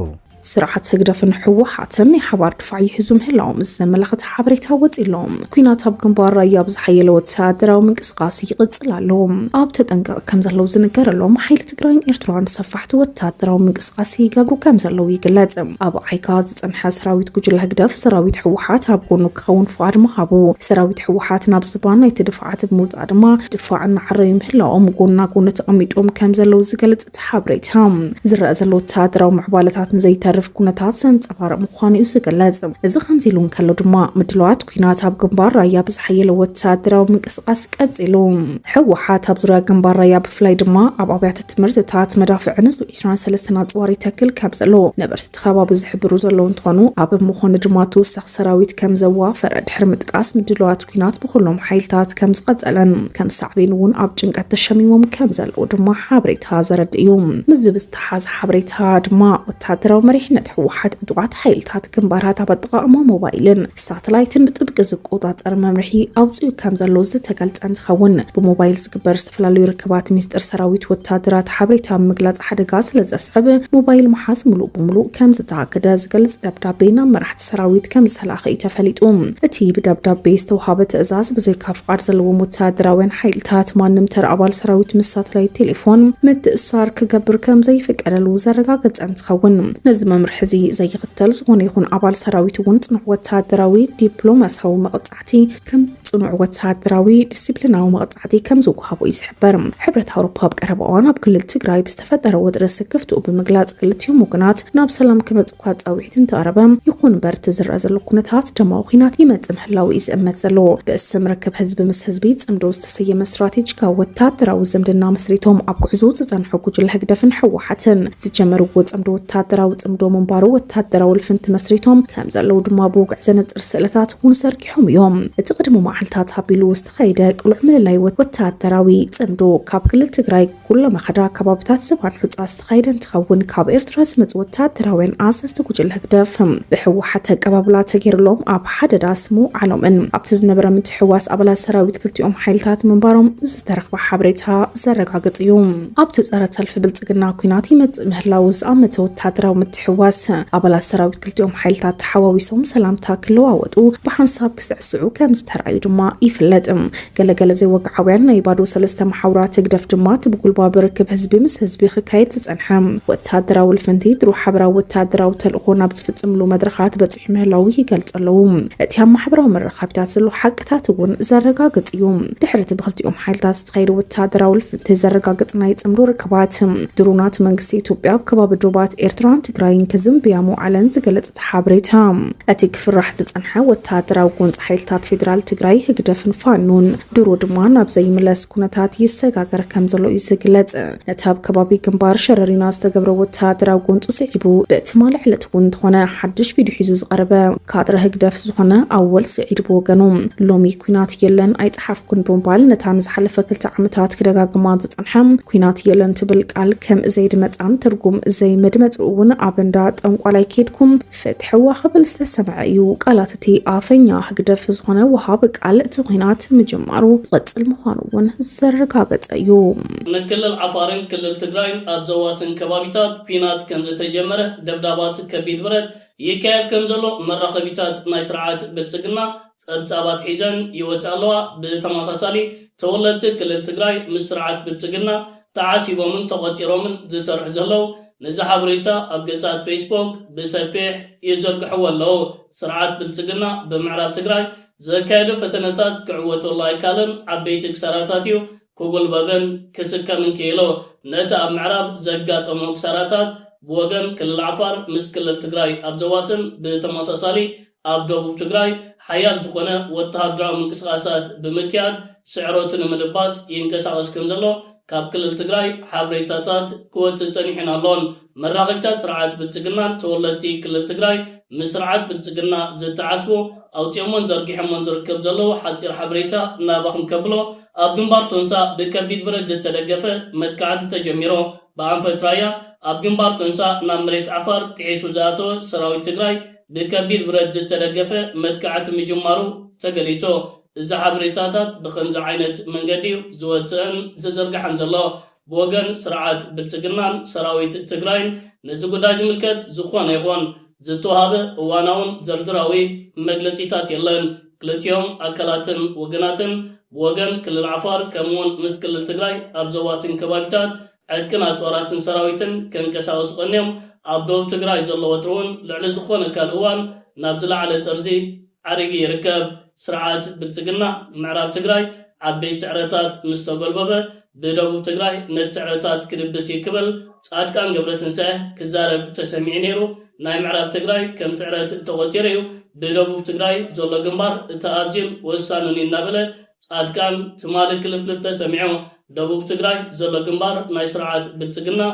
ስርዓት ስግደፍን ሕወሓትን ሓባር ድፋዕ ይሕዙ ምህላዎም ዘመላኽት ሓበሬታ ወፂሎም ኩናት ኣብ ግንባር ራያ ብዝሓየለ ወተሃደራዊ ምንቅስቃስ ይቕጽል ኣሎ ኣብ ተጠንቀቕ ከም ዘለው ዝነገረሎም ሓይሊ ትግራይን ኤርትራን ሰፋሕቲ ወተሃደራዊ ምንቅስቃስ ይገብሩ ከም ዘለው ይግለጽ ኣብ ዓይካ ዝጸንሐ ሰራዊት ጉጅለ ህግደፍ ሰራዊት ሕወሓት ኣብ ጎኑ ክኸውን ፍቓድ መሃቡ ሰራዊት ሕወሓት ናብ ዝባን ናይቲ ድፋዓት ብምውፃእ ድማ ድፋዕ እናዓረዩ ምህላዎም ጎና ጎኒ ተቐሚጦም ከም ዘለው ዝገልጽ ሓበሬታ ዝረአ ዘሎ ወተሃደራዊ ምዕባለታት ንዘይተ رف كونتات سنصبر مخاني وسقلازم إذا خمسيلون كلو دما مدلوات كينات هاب جنبار رايا بزحيل وتسادرا ومنقصقاس كازيلون حوحات هاب زرا جنبار رايا بفلاي دما أبعبيات التمرت تاعت مدافع نسو 20 سنة واري تاكل كابزلو نبرت تخابا بزحب روزلون تخانو أب مخان دماتو سخسراويت كم زوا فرد حرمت قاس مدلوات كينات بخلهم حيلتات كم قزلن كم صعبين أب جنقات الشميم كم زلو دما حابريتها زرد يوم مزبست حاز حابريتها دما وتادرا ومريح نتحوحات أدوات حيلتات جنبارات بطقاء ما موبايلن ساتلايتن بطبق زقوطات أرمامرحي أوزيو كم زلوز تقلت أنت خون بموبايل زقبر سفلالو ركبات مستر سراويت وتادرات حابريتها مقلات حدقاس لزأسعب موبايل محاس ملو بملو كم زتعقدا زقلز دبدابينا مرحت سراويت كم سلاخي تفليتهم اتي بدبدابي استوحابت أزاز بزي كافقار زلو متادرا وين حيلتات ما نمتر أبال سراويت مساتلايت تليفون متأثار كقبر كم زي فكرة الوزارة قد أنت خون نزم مرحزي زي غتل زغون يكون أبال سراويت ونصنع وتادراوي دبلوماس هو مقطعتي كم صنع وتادراوي ديسيبليناو مقطعتي كم زوقها يسحبر حبرة أوروبا بقربوان بكل التجراي بستفدر ودرس كفتو بمقلات كلتيوم وقنات ناب سلام كما زوقات أوعيتن تقربا يكون برتزر أزلو كنتات جماوخينات يمتم حلاوي إزأمت زلو بأس مركب حزب مس حزبيت امدوز تسيم استراتيجيكا وتادراو زمدنا مسريتهم أبقو عزوز تنحو كجل هكدفن حوحتن زجمرو وزمدو تادراو زمدو منبارو وتادراو الفنت مسريتهم كم زلو دما بوق عزنة رسالتات ونسركحهم يوم تقدموا معلتات هابيلو استخايدك والعمل اللي وتادراوي زمدو كاب كل التجراي كل ما خدا كبابتات سبعان حوت استخايدن تخون كاب إرتراس مت وتادراوين أساس تكوجل هكدفهم بحو حتى كبابلات تغير لهم أب حدد اسمو علم إن أبتز نبرة متحواس أبلا سراويت كلت يوم حيلتات منبارهم زترخ بحبريتها زرقا قط يوم أبتز أرى تلف بلتقنا كويناتي مت مهلاوز أمت وتادراو متحواس أبلا سراويت كلت يوم حيلتات تحواويسهم سلامتا كلوا وطو بحنصاب كسعسعو كان سترعي دما يفلد قال زي وقعوين يبادو سلسة محاورات تقدف دما تبقول باب ركب حزبي مس حزبي خكاية تتنحم وتادراو الفنتي تروح حبرا وتادراو تلقونا بتفتملو مدرخات بتحي مهلاوي قلت اللوم اتيام محبراو مرخبتات سلو حقتات ون زرقا قط يوم دحرت بخلت يوم حيلتات تخير وتادراو الفنتي زرقا قط نايت امرو ركباتهم درونات منقسي توبيا بكباب الجوبات إيرتران تقراين كزم بيامو علن زقلت حابريتها أتيك في الراح تتنحى وتادراو كونت حيلتات فيدرال تقراي هقدفن فانون درو دمان أبزي ملاس كونتات يساقاقر كمزلو يساقلت نتاب كبابي كمبار شررينا استقبرو وتادراو كونت سعيبو بأتمال علت كونت هنا حدش فيديو حيزوز غربا كادر هقدف زخنا أول سعيد بوغانوم لومي كوينات يلن أيت حفكون بومبال نتامز حلفة كلتا عمتات كدقاق ماضت تتنحى كوينات يلن تبلك على كم زي دمتان ترقم زي مدمت ون أبندات أنقالاي كيدكم فتح وخبل استسمعيو قالاتتي آفنيا هقدف زخنا وهابك على تغينات مجمارو غطس المخانون زرقاقت أيوم نكل العفارين كل التقراين أبزواسن كبابيتات بينات كم تجمره دبدابات كبير برد يكاد كم زلو مرخبيتات ناشرعات بالتقنا أبتابات حيزان يوتالوا بتماساسالي تولدت كل التقراي مسرعات بالتقنا تعاسيبو من تغطيرو من زسرح زلو نزح بريتا أبقاتات فيسبوك بسفيح يزرقحوا اللو سرعات بالتقنا بمعراب تقراي زكايدو فتنتات كعوة الله كالن عبيت كساراتاتيو كغلببن كسكمن كيلو نتا معرب زغاطو مكسراتات بوغن كلل عفار مسكل التግራይ ابزواسن بتماساسالي ابدو تግራይ حيال زخونه وتهدراو منقسقاسات بمكياد سعروتن مدباس ينقساقس كمزلو كاب كلل تግራይ حبريتاتات كوت تصنيحنا لون مراغبتات سرعات بالتقنا تولتي كلل تግራይ مسرعات بالتقنا زتعسبو او تيمون زرقي حمون زركب زلو حتى حبريتا نابخم كبلو ابدنبار تونسا بكبيد برج تدقفه مدكعات تجميرو بانفت رايا ابدنبار تونسا نامريت عفر تعيشو زاتو سراوي تግራይ بكبيد برج تدقفه مدكعات مجمارو تقليتو إذا حبريتاتات بخمس عينة منقديو زوتن زرقحن زلو بوغن سرعات بالتقنان سراويت تግራይን نزقوداج ملكت زخوان يغون زتوهابه واناون زرزراوي مجلسيتات يلن كلتيوم أكلاتن وجناتن بوغن كل العفار كمون مسكل التግራይ أبزواتن كبابتات عدكنات وراتن سراويتن كان كساوس قنيم أبدو تግራይ زلو وطرون لعل زخوان كالوان نابزل على ترزي عرقي ركب سرعات بالتقنا معراب تግራይ عبيت عرتات مستقلببه بدبوب تግራይ نت عرتات كدبسي كبل صادقان قبرتنسه كزارب تسمع نيرو ناي معراب تግራይ كم فعرات توتيريو بدبوب تግራይ زولو جنبار تاجيل وسانوني نابله صادقان تمالك لفلف تسمعو دبوب تግራይ زولو جنبار ناي سرعات بالتقنا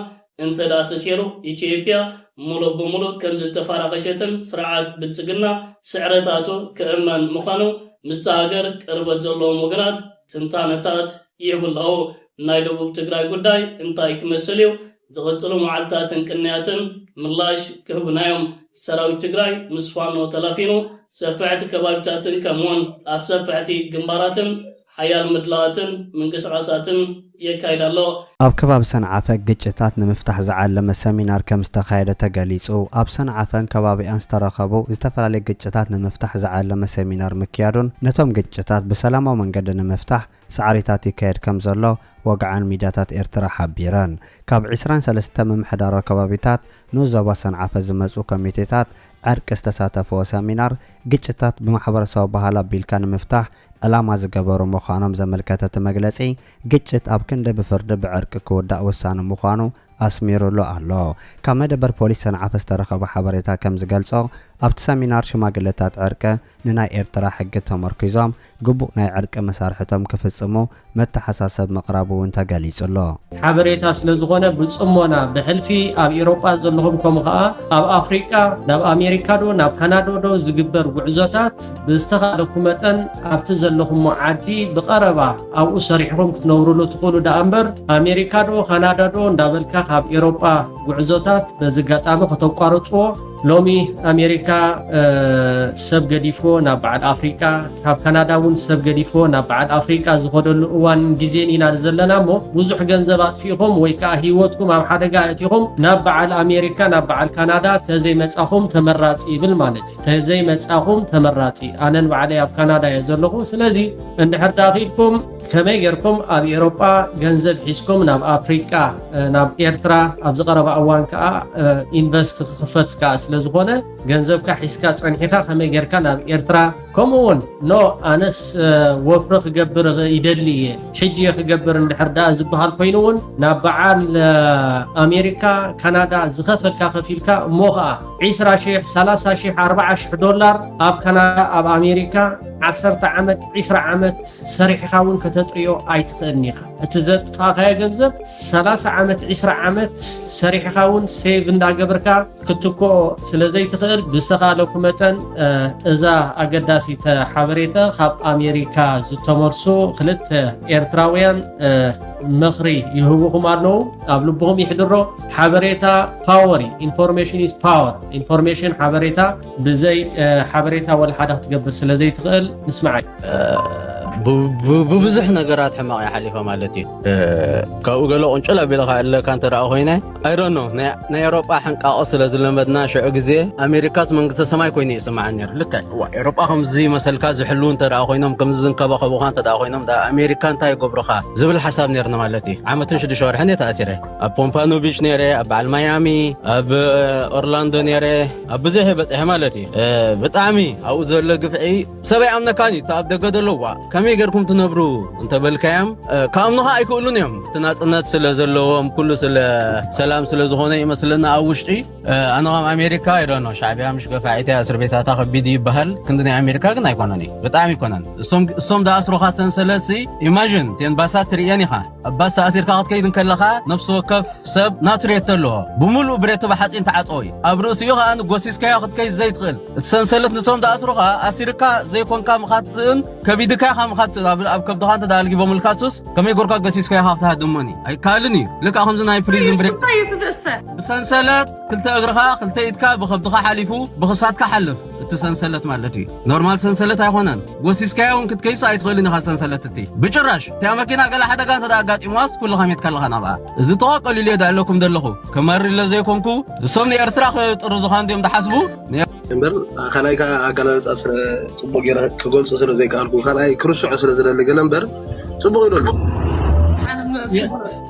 انت لا تسيرو ኢትዮጵያ ሙሉ በሙሉ ከምዝ ተፋራቀሸትን ስርዓት ብልጽግና ስዕረታቱ ከእመን መኻኑ ምስተሃገር ቅርበት ዘለዎም ወገናት ትንታነታት ይብላው ናይ ደቡብ ትግራይ ጉዳይ እንታይ ክመስል እዩ ዝቕፅሉ መዓልታትን ቅንያትን ምላሽ ክህቡናዮም ሰራዊት ትግራይ ምስፋኖ ተላፊኑ ሰፋዕቲ ከባቢታትን ከምውን ኣብ ሰፋዕቲ ግንባራትን حيال مدلاتن من قسعاساتن يكايدالو ኣብ ከባቢ ሰንዓፈ ግጭታት ንምፍታሕ ዝዓለመ ሰሚናር ከም ዝተኻየደ ተገሊጹ ኣብ ሰንዓፈን ከባቢኣን ዝተረኸቡ ዝተፈላለዩ ግጭታት ንምፍታሕ ዝዓለመ ሰሚናር ምክያዱን ነቶም ግጭታት ብሰላማዊ መንገዲ ንምፍታሕ ሳዕሪታት ይካየድ ከም ዘሎ ወግዓን ሚድያታት ኤርትራ ሓቢረን ካብ 23 ምምሕዳር ከባቢታት ንዞባ ሰንዓፈ ዝመጹ ኮሚቴታት ዕርቂ ዝተሳተፈዎ ሰሚናር ግጭታት ብማሕበረሰብ ባህላ ቢልካ ንምፍታሕ ዕላማ ዝገበሩ ምዃኖም ዘመልከተ መግለጺ ግጭት ኣብ ክንዲ ብፍርዲ ብዕርቂ ክውዳእ ውሳነ ምዃኑ ኣስሚሩሉ ኣሎ ካብ መደበር ፖሊስ ሰንዓፈ ዝተረኸበ ሓበሬታ ከም ዝገልጾ ኣብቲ ሰሚናር ሽማግለታት ዕርቂ ንናይ ኤርትራ ሕጊ ተመርኪዞም ግቡእ ናይ ዕርቂ መሳርሕቶም ክፍጽሙ መተሓሳሰብ ምቕራቡ እውን ተገሊጹሎ ሓበሬታ ስለ ዝኾነ ብጽሞና ብሕልፊ ኣብ ኤውሮጳ ዘለኹም ከምኡ ከዓ ኣብ ኣፍሪቃ ናብ ኣሜሪካ ዶ ናብ ካናዳ ዶ ዝግበር ጉዕዞታት ብዝተኻለኩም መጠን ኣብቲ ዘለኹም ዓዲ ብቐረባ ኣብኡ ሰሪሕኩም ክትነብሩሉ ትኽእሉ ዳ እምበር ኣሜሪካ ዶ ካናዳ ዶ እንዳበልካ ካብ ኤውሮጳ ጉዕዞታት በዝጋጣሚ ከተቋርጽዎ ሎሚ ኣሜሪካ ሰብ ገዲፎ ናብ በዓል ኣፍሪቃ ካብ ካናዳ እውን ሰብ ገዲፎ ናብ በዓል ኣፍሪቃ ዝኸደሉ እዋን ግዜን ኢና ዘለና እሞ ብዙሕ ገንዘብ ኣጥፊኹም ወይ ከዓ ሂወትኩም ኣብ ሓደጋ እቲኹም ናብ በዓል ኣሜሪካ ናብ በዓል ካናዳ ተዘይመጻኹም ተመራጺ ይብል ማለት ተዘይመጻኹም ተመራጺ ኣነን በዓለይ ኣብ ካናዳ እየ ዘለኹ ስለዚ እንድሕር ዳኺልኩም ከመይ ጌርኩም ኣብ ኤውሮጳ ገንዘብ ሒዝኩም ናብ ኣፍሪቃ ናብ ኤርትራ ኣብ ዝቐረበ እዋን ከዓ ኢንቨስት ክኽፈት ከዓ ስለዝኾነ ገንዘብካ ሒዝካ ጸኒሕካ ከመይ ጌርካ ናብ ኤርትራ ከምኡውን ኖ ኣነስ ወፍሪ ክገብር ይደሊ እየ ሕጂ ክገብር እንድሕር ዳ ዝበሃል ኮይኑ እውን ናብ በዓል ኣሜሪካ ካናዳ ዝኸፈልካ ከፊልካ እሞ ከዓ 20,000 30,000 40,000 ዶላር ኣብ ካናዳ ኣብ ኣሜሪካ 10 ዓመት 20 ዓመት ሰሪሕካ እውን ከተጥርዮ ኣይትኽእልኒ ኢኻ እቲ ዘጥፋእካዮ ገንዘብ 30 ዓመት 20 ዓመት ሰሪሕካ እውን ሴቭ እንዳገበርካ ክትኮ ስለዘይትኽእል ብዝተኻለኩ መጠን እዛ ኣገዳሲት ሓበሬታ ካብ ኣሜሪካ ዝተመርሱ ክልተ ኤርትራውያን ምኽሪ ይህቡኩም ኣለዉ ኣብ ልብኩም ይሕድሮ ሓበሬታ ፓወር ኢንፎርሜሽን ኢዝ ፓወር ኢንፎርሜሽን ሓበሬታ ብዘይ ሓበሬታ ወላ ሓደ ክትገብር ስለዘይትኽእል ንስማዓይ ببزح نجارات حماقي حليفة مالتي كأوجلو أنشلا بلغة إلا كانت رأوهينه I don't know نا أوروبا حنك أصل زلمة بدنا شو عجزة أمريكا من قصة سماي كويني سمعني لك أوروبا هم زي مثل كاز حلون ترأوهينهم كم زين كبا خبوخان ترأوهينهم دا أمريكان تاي قبرخا زبل حساب نيرنا مالتي عم تنشد شوار حني تأثيره أب بومبانو بيش نيره أب على ميامي أب أورلاندو نيره أب زيه بس إحمالتي بتعمي أو زل قفعي سبع أمنا كاني تاب دقدر لوا كم كمي غيركم تنبرو انت بالكيام كامنها ايكولون يوم تناصنت سلا زلوهم كله سلا سلام سلا زخونه يمسلنا اوشتي انا امريكا يرونو شعبيا مش قفايتي اسر بيتاتا خبيدي بحال كندني امريكا كن ايكونني بتاع يكونن سوم دا اسرخات سنسلسي ايماجين تين باسات ريانيخا باس اسير كاخت كيدن كلخا نفس وكف سب ناتريتلو بملو بريتو بحصين تعطوي ابروسيو خان غوسيسكا ياخت كي زي تخل سنسلت نسوم دا اسرخا اسيركا زي كونكا مخاتسن كبيدكا خام مخاتس اب كبدخان تدالغي بملكاسوس كمي غوركا غوسيسكا ياخت هادمني اي كالني لك اخم زناي بريزن بريك سنسلت كلتا اغرخا كلتا ايدكا بخبدخا حليفو بخصاتكا حلف تسنسلت مالتي نورمال سنسلت ايخونن غوسيسكا يون كتكيس ايتخليني خا سنسلتتي بجراش تا ماكينا قال حدا كان تداغاطي مواس كل خميت كلخنا با از توقل لي دالكم دلخو كمر لزيكمكو سومني ارتراخ طرزخان ديم تحسبو امبر خلاي كاغالص اسر صبو غير كغولص اسر زي قالكو خلاي كرسو اسر زلل امبر صبو يدلو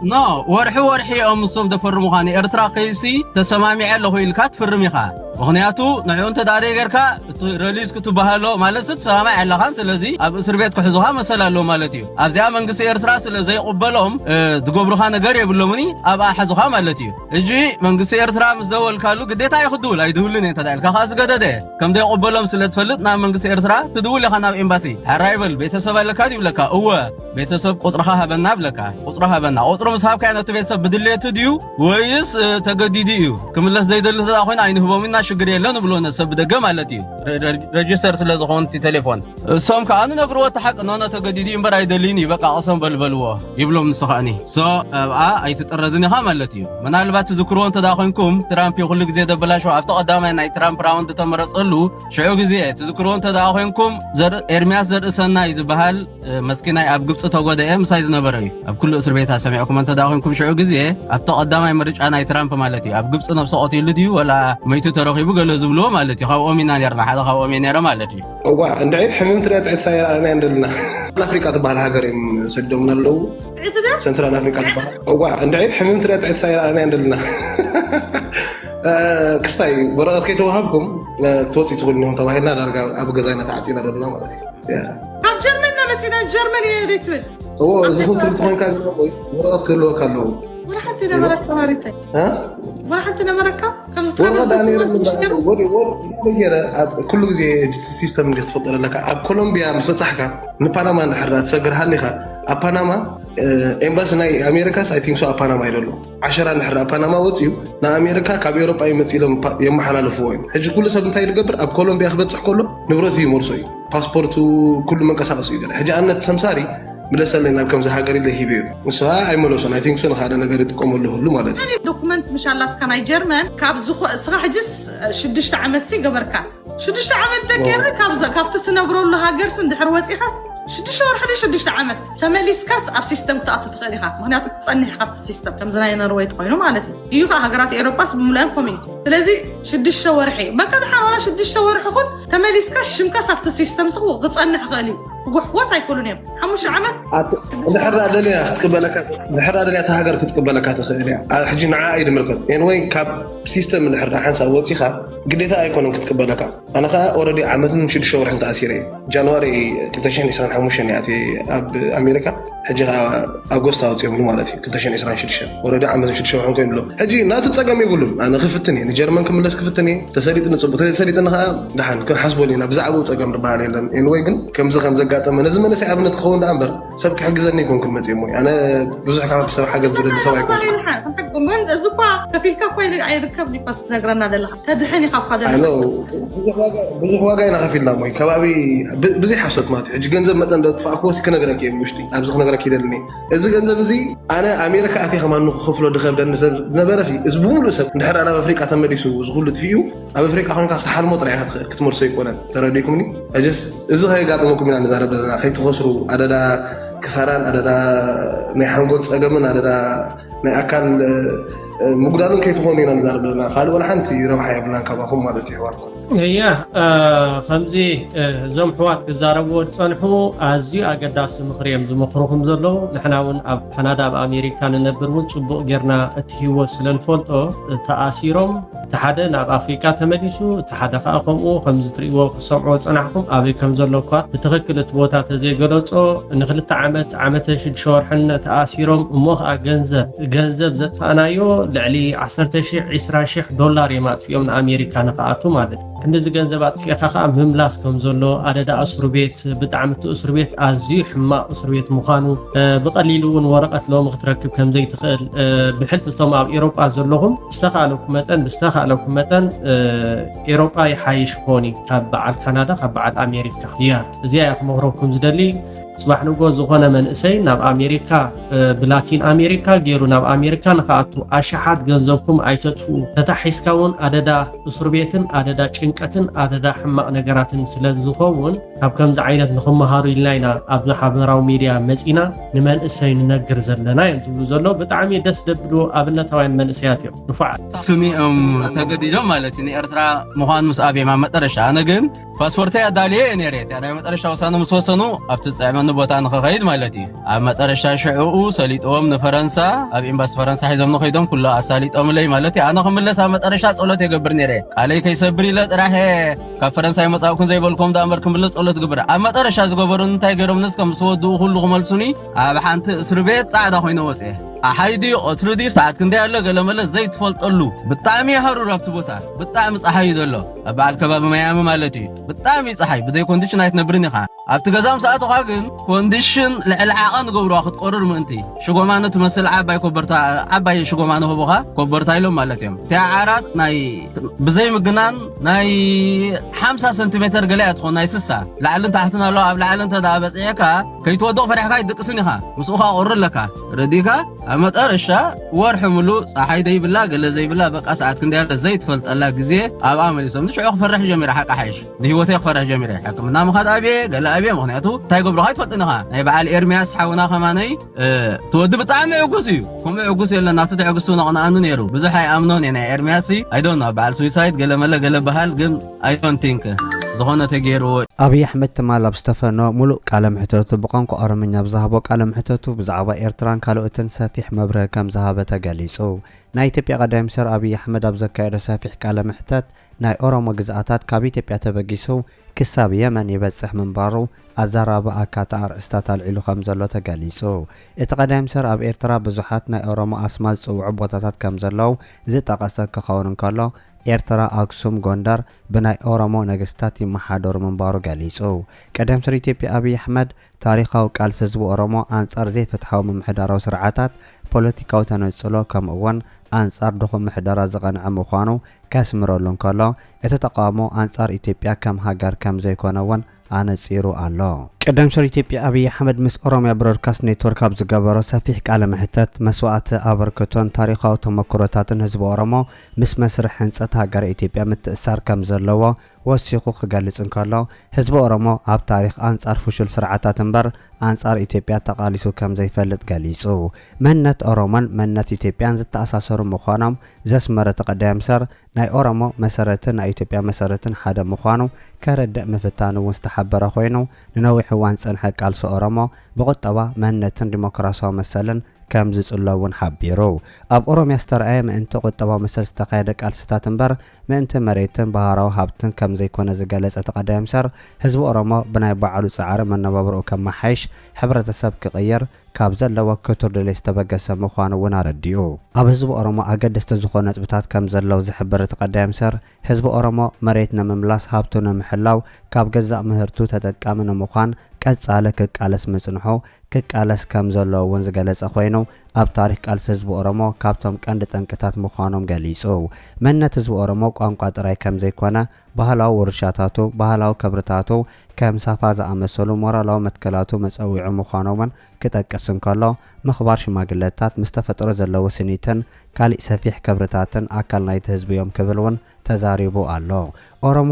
نو ورحي ام صوم دفرمو خاني ارترا قيسي تسمامي على خويل كات فرميخا مغنياتو نعيون تداري غيركا ريليز كتو بهالو مالست سمامي على خان سلازي اب اسر بيت كحزوها مسلا لو مالتي ابزا منغس ارترا سلازي قبلهم دغبرخا نغير يبلومني ابا حزوها مالتي اجي منغس ارترا مسدول كالو غديتا يخدول ايدولن تدالك خاص غدده كم دي قبلهم سلتفلط نا منغس ارترا تدول خنا امباسي ارايفل بيتسب لك يبلكا هو بيتسب قطرها هبنا بلكا قطرها هبنا قطر مسحاب كانت بيتسب بدليت ديو ويس تغديديو كملس زيدل تاخوين عين هبومنا شجر يلون بلون سب دغ مالتي ريجستر سلازخون تليفون سوم كان نغرو تحق نونا تغديدي امبر ايدليني بقى قسم بلبلوا يبلوم نسخاني سو اي تطرزني ها مالتي منالبات تذكرون تداخنكم ترامب كل غزي دبلاشو ابط قدامي ناي ترامب راوند تمرصلو شيو غزي تذكرون تداخنكم زر ارمياس زر سناي زبحال مسكيناي اب غبص تغوده ام سايز نبري اب كل اسر بيت سمعكم انت داخنكم شيو غزي ابط قدامي مرج انا ترامب مالتي اب غبص نفس اوتيل ديو ولا ميتو ترخيبو غلو زبلو مالتي خاو امينا يرنا حدا خاو امينا مالتي وا اندعي حمم تريت عيد ساير انا عندنا افريقيا تبع الهاجرين سدومنا لو سنترال افريقيا تبع وا اندعي حمم تريت عيد ساير انا عندنا كستاي برات كي توهبكم توصي تقولنهم تبعنا درجه ابو غزاينا تعطينا لنا مالتي اب جرمنا متينا جرمني ريتوين هو زخوت تكون كان برات كله كله ولا حتى انا مركب هاريتي ها ولا حتى انا مركب كم والله داني كل زي السيستم اللي تفضل لك اب كولومبيا مسطحك نباناما نحرات سغرها ليخا اباناما امباس ناي امريكا اي ثينك سو اباناما يدلو 10 نحر اباناما وتيو نا امريكا كاب اوروبا يمثيلهم يمحلالفوا وين حجي كل سب انتي يغبر اب كولومبيا خبصح كله نبرتي مرسوي باسبورتو كل منقساس يدل حجي انا تسمساري بلسلنا كم زي حاجه اللي هيبير سواء اي مولوسن اي ثينك سو هذا نغير تقوم له كله مالتي دوكمنت مش الله كان جيرمان كاب زخو صراحه جس 6 عامت سي غبركا 6 عامت دكير كاب كافت تنبرو له هاجر سند حروتي خاص 6 شهور حدا 6 عامت تمليسكات اب سيستم تاعت تخليها مهنات تصنح خاف السيستم كم زنا ينرويت خوينو مالتي يوقع هاجرات اوروباس بملان كوميتي لذي 6 شهور حي ما كان حاول 6 شهور خون تمليسكاش شمكا صافت السيستم سو قصنح خالي وحواس يكونون حمش عامت الحرة دليا تقبلك الحرة دليا تهاجر كتقبلك تخيلها حجي نعايد مركز يعني وين كاب سيستم الحرة حنسا وتيخا قديتها يكونون كتقبلك انا خا اوريدي عامه نشد شهور حتى اسيري جانوري 2025 ياتي اب امريكا حجي اغوست اوتيوم مالتي 2026 اوريدي عامه نشد شهور حنكون له حجي ناتو تصقم يقولون انا خفتني جرمن كملس خفتني تسريت نصبت تسريت انها دحن كحسبوا لينا بزعبو تصقم ربال يلن ان وي كن كم زخم زقاطم نزمن سي ابنت خون امبر سبك حجزني يكون كل متيم وي انا بزح كان بسبب حاجه زل سوا يكون حقكم من زقا كفيلك كوين يركب لي بس نغرنا دلها تدحني خاف هذا انا بزح واغا انا خفيلنا موي كبابي بزي حسط ماتي حج ገንዘብ መጠን ደጥፋክ ወስ ከነገረክ ይምሽቲ አብዝኽ ነገረክ ይደልኒ እዚ ገንዘብ እዚ አነ አሜሪካ አቲ ከማኑ ክፍሎ ድኸብደን ነበረሲ ዝቡሉ ሰብ እንድሕር አና አፍሪካ ተመዲሱ ዝሁሉ ትፊዩ ኣብ አፍሪካ ኮንካ ተሓልሞ ጥራይ ክትመርሶ ይቆነን ተረዲኩምኒ እጅስ እዚ ከይጋጥመኩም ኢና ንዛረብ ዘለና ከይትኸስሩ አደዳ ክሳራን አደዳ ናይ ሓንጎል ፀገምን አደዳ ናይ አካል مقدارن كي تخوني نزار بلنا خالو ولا حنتي روح يا بلان كباهم مالتي حوار يا خمزي زم حوات كزاربو تصنحو ازي اقداس مخريم زمخروهم زلو نحنا ون اب كندا بامريكا ننبرون صبو غيرنا اتهيوس لنفولطو تاثيرهم ተሓደ ናብ ኣፍሪካ ተመሊሱ ተሓደ ከዓ ከምኡ ከምዚ ትርእይዎ ክሰምዖ ፀናሕኩም ኣበይ ከም ዘሎ እኳ ብትክክል እቲ ቦታ ተዘይገለፆ ንክልተ ዓመት ዓመተ 6 ወርሕን ተኣሲሮም እሞ ከዓ ገንዘብ ዘጥፋእናዮ ልዕሊ 10,000 $20,000 እዮም ኣጥፊኦም ንኣሜሪካ ንክኣቱ ማለት ክንዲዚ ገንዘብ ኣጥፊእካ ከዓ ምምላስ ከም ዘሎ ኣደዳ እስር ቤት ብጣዕሚ እስር ቤት ኣዝዩ ሕማቅ እስር ቤት ምዃኑ ብቀሊሉ እውን ወረቀት ሎም ክትረክብ ከም ዘይትኽእል ብሕልፍቶም ኣብ ኤውሮጳ ዘለኹም ብስተኻለኩም መጠን ኤውሮጳ ይሓይሽ ኮኒ ካብ በዓል ካናዳ ካብ በዓል ኣሜሪካ እያ እዚኣ ክመክረኩም ዝደሊ صباح نقول زخنا من إسي ناب أمريكا بلاتين أمريكا جيرو ناب أمريكا نخاطو أشحات جنزبكم أيتدفو تتحس كون عددا أسربيتن عددا شنكتن عددا حماق نجاراتن سلز زخون هب كم زعينة نخم مهاري لينا أبنا حبنا راو ميديا مزينا نمن إسي ننجر زلنا ينزلو زلو بتعمي دس دبلو أبنا توين من إسياتيو نفع سوني تقدي جمالتني أرترا مهان مسابي ما مترشا أنا جن باسبورتي أدالي نيريت أنا مترشا وسانو مسوسنو أبتسعمن ቦታ ንኸኸይድ ማለት እዩ ኣብ መጠረሻ ሽዑኡ ሰሊጦም ንፈረንሳ ኣብ ኤምባሲ ፈረንሳ ሒዞም ንኸይዶም ኩሉ ኣሳሊጦም ለይ ማለት እዩ ኣነ ክምለስ ኣብ መጠረሻ ጸሎት የገብር ነይረ ቃለይ ከይሰብር ኢለ ጥራሕ ካብ ፈረንሳይ መጻእኩም ዘይበልኩም ዳእምበር ክምለስ ጸሎት ግብር ኣብ መጠረሻ ዝገበሩ እንታይ ገይሮም ንስ ከም ዝወድኡ ኩሉ ክመልሱኒ ኣብ ሓንቲ እስር ቤት ጻዕዳ ኮይኑ ወፅየ ኣሓይዲ ኦትሉዲ ሰዓት ክንደ ያለ ገለመለ ዘይትፈልጠሉ ብጣዕሚ ሃሩር ኣብቲ ቦታ ብጣዕሚ ፀሓይ ዘሎ ኣብ በዓል ከባቢ ማያሚ ማለት እዩ ብጣዕሚ ፀሓይ ብዘይ ኮንዲሽን ኣይትነብርን ኢኻ ኣብቲ ገዛም ሰዓት ኻ ግን ኮንዲሽን ልዕሊ ዓቐን ገብሮ ክትቆርር ምእንቲ ሽጎማነ ትመስል ዓባይ ሽጎማነ ህቦኻ ኮበርታ ኢሎም ማለት እዮም እቲያ ዓራት ናይ ብዘይ ምግናን ናይ 50 ሰንቲሜትር ገለ እያ ትኾን ናይ ስሳ ላዕልን ታሕትን ኣሎ ኣብ ላዕልን ተዳ በፅዕካ ከይትወድቕ ፈሪሕካ ይድቅስን ኢኻ ምስኡኻ ቆርለካ ረዲካ ኣብ መጠረሻ ወርሒ ሙሉእ ፀሓይ ዘይብላ ገለ ዘይብላ በቃ ሰዓት ክንደያ ዘይትፈልጠላ ግዜ ኣብ ኣመሊሶም ንሽዑ ክፈርሕ ጀሚረ ሓቂ ሓይሽ ንህይወተይ ክፈርሕ ጀሚረ ሕክምና ምኻድ ኣብየ ገለ ኣብየ ምክንያቱ እንታይ ገብሮካ ይትፈልጥን ኢኻ ናይ በዓል ኤርምያስ ሓውና ከማነይ ትወዲ ብጣዕሚ ዕጉስ እዩ ከምኡ ዕጉስ የለን ናብቲ ትዕግስቱ ነቕንኣኑ ነይሩ ብዙሕ ኣይኣምኖን እየ ናይ ኤርምያስ ኣይ ዶንት ኖ በዓል ስዊሳይድ ገለ መለ ገለ በሃል ግን ኣይ ዶንት ቲንክ ዝኾነ ተገይሩ ኣብይ ኣሕመድ ትማል ኣብ ዝተፈኖ ሙሉእ ቃለ ምሕተቱ ብቋንቋ ኦሮምኛ ብዝሃቦ ቃለ ምሕተቱ ብዛዕባ ኤርትራን ካልኦትን ሰፊሕ መብርሂ ከም ዝሃበ ተገሊጹ ናይ ኢትዮጵያ ቀዳማይ ሚኒስትር ኣብይ ኣሕመድ ኣብ ዘካየደ ሰፊሕ ቃለ ምሕተት ናይ ኦሮሞ ግዝኣታት ካብ ኢትዮጵያ ተበጊሱ ክሳብ የመን ይበጽሕ ምንባሩ ኣዛራባ ኣካታ ኣርእስታት ኣልዒሉ ከም ዘሎ ተገሊጹ እቲ ቀዳማይ ሚኒስትር ኣብ ኤርትራ ብዙሓት ናይ ኦሮሞ ኣስማት ዝፅውዑ ቦታታት ከም ዘለዉ ዝጠቐሰ ክኸውን እንከሎ ኤርትራ ኣክሱም ጎንደር ብናይ ኦሮሞ ነገስታት ይመሓደሩ ምንባሩ ገሊጹ ቀዳማይ ሚኒስትር ኢትዮጵያ ኣብይ ኣሕመድ ታሪኻዊ ቃልሲ ህዝቢ ኦሮሞ ኣንጻር ዘይፍትሓዊ ምምሕዳራዊ ስርዓታት ፖለቲካዊ ተነፅሎ ከምኡውን ኣንጻር ድኹም ምሕደራ ዝቐንዐ ምዃኑ ከስምረሉ እንከሎ እቲ ተቃውሞ ኣንጻር ኢትዮጵያ ከም ሃገር ከም ዘይኮነ እውን ኣነፂሩ ኣሎ ቀዳማይ ሚኒስትር ኢትዮጵያ ኣብይ ኣሕመድ ምስ ኦሮሚያ ብሮድካስት ኔትወርክ ኣብ ዝገበሮ ሰፊሕ ቃለ ምሕተት መስዋእቲ ኣበርክቶን ታሪኻዊ ተመክሮታትን ህዝቢ ኦሮሞ ምስ መስርሕ ህንፀት ሃገር ኢትዮጵያ ምትእሳር ከም ዘለዎ ወሲኹ ክገልጽ እንከሎ ህዝቢ ኦሮሞ ኣብ ታሪኽ ኣንጻር ፍሹል ስርዓታት እምበር ኣንጻር ኢትዮጵያ ተቓሊሱ ከም ዘይፈልጥ ገሊጹ መንነት ኦሮሞን መንነት ኢትዮጵያን ዝተኣሳሰሩ ምዃኖም ዘስመረ ቀዳማይ ሚኒስትር ናይ ኦሮሞ መሰረትን ናይ ኢትዮጵያ መሰረትን ሓደ ምዃኑ ከረድእ ምፍታን እውን ዝተሓበረ ኮይኑ ንነዊሕ እዋን ፀንሐ ቃልሲ ኦሮሞ ብቁጠባ መንነትን ዲሞክራሲያዊ መሰልን ከም ዝጽለውን ሓቢሩ ኣብ ኦሮሚያ ዝተረኣየ ምእንቲ ቁጠባ መሰል ዝተኻየደ ቃልስታት እምበር ምእንቲ መሬትን ባህራዊ ሃብትን ከም ዘይኮነ ዝገለጸ ቀዳማይ ሚኒስትር ህዝቢ ኦሮሞ ብናይ በዓሉ ጻዕሪ መነባብሮኡ ከመሓይሽ ሕብረተሰብ ክቕየር ካብ ዘለዎ ክቱር ድሌት ዝተበገሰ ምዃኑ እውን ኣረዲኡ ኣብ ህዝቢ ኦሮሞ ኣገደስቲ ዝኾኑ ነጥብታት ከም ዘለው ዝሕብር እቲ ቀዳማይ ሚኒስትር ህዝቢ ኦሮሞ መሬት ንምምላስ ሃብቱ ንምሕላው ካብ ገዛእ ምህርቱ ተጠቃሚ ንምዃን ቀጻለ ክቃለስ ምጽንሑ ክቃለስ ከም ዘለዎ እውን ዝገለጸ ኮይኑ ኣብ ታሪክ ቃልሲ ህዝቢ ኦሮሞ ካብቶም ቀንዲ ጠንቅታት ምዃኖም ገሊጹ መንነት ህዝቢ ኦሮሞ ቋንቋ ጥራይ ከም ዘይኮነ ባህላዊ ውርሻታቱ ባህላዊ ክብርታቱ ከም ሳፋ ዝኣመሰሉ ሞራላዊ መትከላቱ መፀዊዑ ምዃኖምን ክጠቅስ እንከሎ ምኽባር ሽማግለታት ምስ ተፈጥሮ ዘለዎ ስኒትን ካልእ ሰፊሕ ክብርታትን ኣካል ናይቲ ህዝቢ እዮም ክብል እውን ተዛሪቡ ኣሎ ኦሮሞ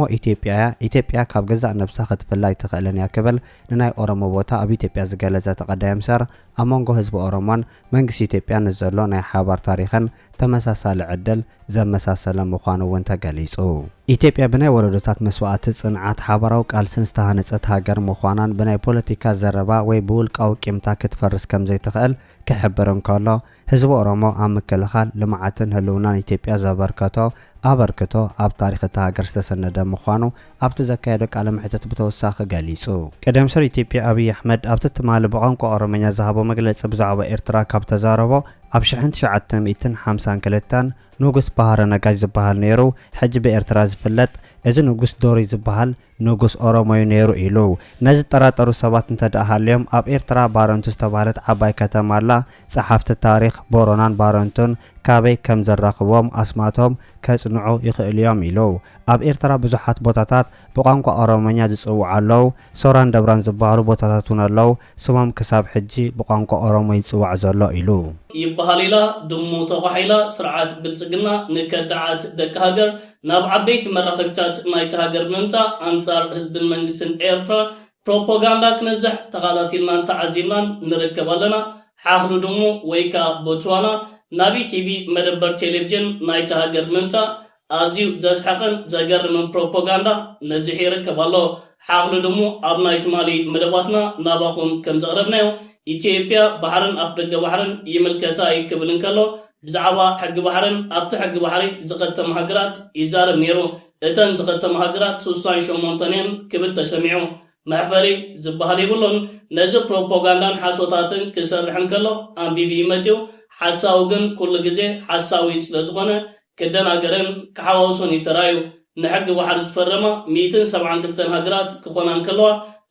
ኢትዮጵያ ካብ ገዛእ ነብሳ ክትፍላይ ትኽእልን እያ ክብል ንናይ ኦሮሞ ቦታ ኣብ ኢትዮጵያ ዝገለጸ ቀዳማይ ሚኒስትር ኣብ መንጎ ህዝቢ ኦሮሞን መንግስቲ ኢትዮጵያ ንዘሎ ናይ ሓባር ታሪኽን ተመሳሳሊ ዕድል ዘመሳሰለ ምዃኑ እውን ተገሊጹ ኢትዮጵያ ብናይ ወለዶታት መስዋዕቲ ጽንዓት ሓባራዊ ቃልስን ዝተሃነፀት ሃገር ምዃናን ብናይ ፖለቲካ ዘረባ ወይ ብውልቃዊ ቂምታ ክትፈርስ ከም ዘይትኽእል ክሕብር እንከሎ ህዝቢ ኦሮሞ ኣብ ምክልኻል ልምዓትን ህልውናን ኢትዮጵያ ዘበርከቶ ኣበርክቶ ኣብ ታሪክ እታ ሃገር ዝተሰነደ ምዃኑ ኣብቲ ዘካየደ ቃለ መሕተት ብተወሳኺ ገሊጹ ቀዳማይ ሚኒስትር ኢትዮጵያ ኣብይ ኣሕመድ ኣብቲ ትማሊ ብቋንቋ ኦሮምኛ ዝሃቦ መግለፂ ብዛዕባ ኤርትራ ካብ ተዛረቦ ኣብ 1952 ንጉስ ባህረ ነጋሽ ዝበሃል ነይሩ ሕጂ ብኤርትራ ዝፍለጥ እዚ ንጉስ ዶሪ ዝበሃል ንጉስ ኦሮሞዩ ነይሩ ኢሉ ነዚ ጠራጠሩ ሰባት እንተደሃልዮም ኣብ ኤርትራ ባረንቱ ዝተባሃለት ዓባይ ከተማ ኣላ ጸሓፍቲ ታሪክ ቦሮናን ባረንቱን ካበይ ከም ዘራኽቦም ኣስማቶም ከጽንዑ ይኽእል እዮም ኢሉ ኣብ ኤርትራ ብዙሓት ቦታታት ብቋንቋ ኦሮሞኛ ዝጽውዑ ኣለዉ ሶራን ደብራን ዝበሃሉ ቦታታት እውን ኣለዉ ስሞም ክሳብ ሕጂ ብቋንቋ ኦሮሞ ይጽዋዕ ዘሎ ኢሉ ይበሃል ኢላ ድሙ ተጓሒላ ስርዓት ብልጽግና ንከዳዓት ደቂ ሃገር ናብ ዓበይቲ መራኸቢታት ናይቲ ሃገር ምምጻእ ኣንጻር ህዝብን መንግስትን ኤርትራ ፕሮፓጋንዳ ክነዝሕ ተኸታቲልና ተዓዚምናን ንርከብ ኣለና ሓኽሉ ድሙ ወይካ ቦትስዋና ናቢ ቲቪ መደበር ቴሌቪዥን ናይቲ ሃገር ምምጻእ ኣዝዩ ዘስሐቕን ዘገርምን ፕሮፓጋንዳ ነዝሕ ይርከብ ኣሎ ሓኽሉ ድሙ ኣብ ናይ ትማሊ መደባትና ናባኹም ከም ዘቕረብናዮ ኢትዮጵያ ባሕርን ኣፍ ደገ ባሕርን ይምልከታ ይክብል እንከሎ ብዛዕባ ሕጊ ባሕርን ኣብቲ ሕጊ ባሕሪ ዝኸተሙ ሃገራት ይዛረብ ነይሩ እተን ዝኸተሙ ሃገራት 68 እየን ክብል ተሰሚዑ መሕፈሪ ዝበሃል ይብሉን ነዚ ፕሮፓጋንዳን ሓሶታትን ክሰርሕ እንከሎ ኣንቢቢ ይመፅኡ ሓሳቡ ግን ኩሉ ግዜ ሓሳዊ ስለዝኾነ ክደናገረን ክሓዋውሶን ይተራዩ ንሕጊ ባሕሪ ዝፈረማ 172 ሃገራት ክኾና እንከለዋ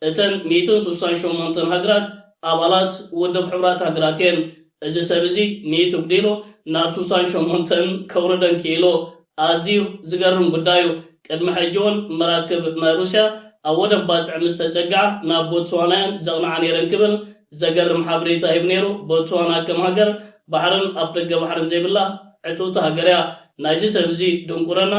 እተን 168 ሃገራት ኣባላት ውድብ ሕብራት ሃገራት እየን እዚ ሰብ እዚ 100 ግዲሉ ናብ 68 ከውርደን ክኢሉ ኣዝዩ ዝገርም ጉዳዩ ቅድሚ ሕጂ እውን መራክብ ናይ ሩስያ ኣብ ወደብ ባፅዕ ምስ ተፀግዓ ናብ ቦትስዋናያን ዘቕንዓ ነይረን ክብል ዘገርም ሓበሬታ ሂብ ነይሩ ቦትስዋና ከም ሃገር ባሕርን ኣፍ ደገ ባሕርን ዘይብላ ዕጡቲ ሃገር እያ ናይዚ ሰብ እዚ ድንቁረና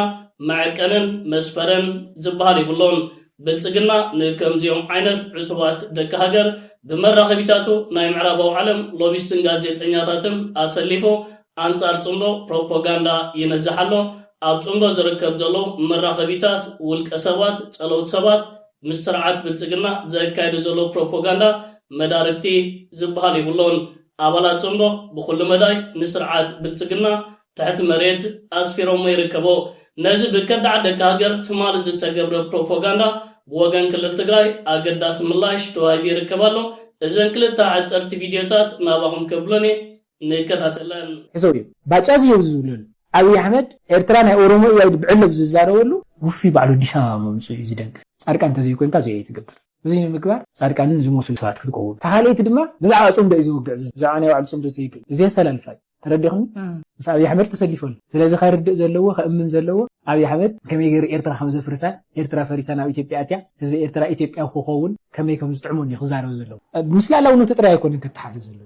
መዐቀንን መስፈረን ዝበሃል ይብሎን ብልጽግና ንከምዚኦም ዓይነት ዕሱባት ደቂ ሃገር ብመራኸቢታቱ ናይ ምዕራባዊ ዓለም ሎቢስትን ጋዜጠኛታትን ኣሰሊፉ ኣንጻር ጽምዶ ፕሮፓጋንዳ ይነዝሕ ኣሎ ኣብ ጽምዶ ዝርከብ ዘሎ መራኸቢታት ውልቀ ሰባት ጸለውት ሰባት ምስ ስርዓት ብልጽግና ዘካይዱ ዘሎ ፕሮፓጋንዳ መዳርግቲ ዝበሃል ይብሎን ኣባላት ጽምዶ ብኩሉ መዳይ ንስርዓት ብልጽግና ትሕቲ መሬት ኣስፊሮሞ ይርከቦ ነዚ ብከዳዕ ደቂ ሃገር ትማሊ ዝተገብረ ፕሮፓጋንዳ ብወገን ክልል ትግራይ ኣገዳሲ ምላሽ ተዋሂቡ ይርከብ ኣሎ እዘን ክልተ ዓፀርቲ ቪድዮታት ናባኹም ከብሎኒ ንከታተለን ሕሰብ እዩ ባጫ ዝዩ ዝብለሉ ኣብይ ኣሕመድ ኤርትራ ናይ ኦሮሞ እያ ብዕለብ ዝዛረበሉ ውፊ ባዕሉ አዲስ ኣበባ መምፅኡ እዩ ዝደንግጥ ጻድቃን እንተዘይኮንካ ዘይ ትገብር እዚ ንምግባር ጻድቃንን ዝመስሉ ሰባት ክትቆውሩ ተኻልይቲ ድማ ብዛዕባ ጽምዶ እዩ ዝውግዕ ዘሎ ብዛዕባ ናይ ባዕሉ ጽምዶ ዘይክእል እዚ ኣሰላልፋይ ተረዲኹም ምስ ኣብይ ኣሕመድ ተሰሊፈሉ ስለዚ ከርድእ ዘለዎ ከእምን ዘለዎ ኣብይ ኣሕመድ ከመይ ገይሩ ኤርትራ ከም ዘፍርሳ ኤርትራ ፈሪሳ ናብ ኢትዮጵያ ኣትያ ህዝቢ ኤርትራ ኢትዮጵያ ክኸውን ከመይ ከም ዝጥዕሙን እዩ ክዛረብ ዘለዎ ምስላላውነቱ ጥራይ ኣይኮነን ክትሓዘ ዘለዎ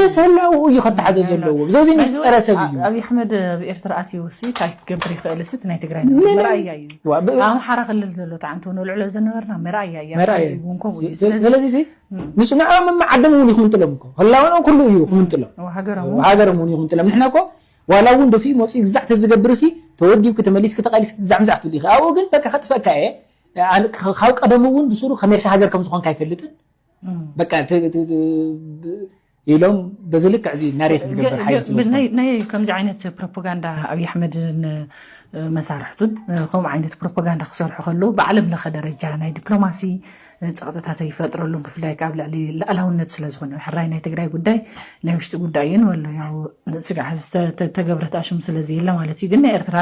ምስላው እዩ ክትሓዘ ዘለዎ ብዘዚ ንፀረ ሰብ እዩ ኣብይ ኣሕመድ ብኤርትራ ኣትዩ ሲ እንታይ ክገብር ይኽእል ስት ናይ ትግራይ መራእያ እዩ ኣምሓራ ክልል ዘሎ ተዓንቶ ንልዕሎ ዝነበርና መራእያ እውን ከምኡ እዩ ስለዚ ንሱ ንዕኦም መዓደም እውን ይኹምጥሎም እኮ ህላውና ኩሉ እዩ ይኹምጥሎም ሃገሮም እውን ይኹምጥሎም ንሕና እኮ ዋላ እውን ደፊ ሞፂ ግዛዕ ተዝገብር ሲ ተወዲብክ ተመሊስክ ተቃሊስክ ግዛዕ ምዛዕ ትብል ኢኻ ኣብኡ ግን በቃ ከጥፈካ እየ ካብ ቀደም እውን ብሱሩ ከመይ ሃገር ከም ዝኾንካ ኣይፈልጥን በቃ ኢሎም በዚ ልክዕ እዚ ናሬት ዝገብር ሓይል ናይ ከምዚ ዓይነት ፕሮፓጋንዳ ኣብይ ኣሕመድ መሳርሕቱን ከምኡ ዓይነት ፕሮፓጋንዳ ክሰርሑ ከለዉ ብዓለም ለኸ ደረጃ ናይ ዲፕሎማሲ ፀቕጥታት ይፈጥረሉ ብፍላይ ካብ ልዕሊ ልኣላውነት ስለዝኾነ ሕራይ ናይ ትግራይ ጉዳይ ናይ ውሽጢ ጉዳይ እዩ ወላ ያው ስጋሕ ተገብረት ኣሽሙ ስለዘየለ ማለት እዩ ግን ናይ ኤርትራ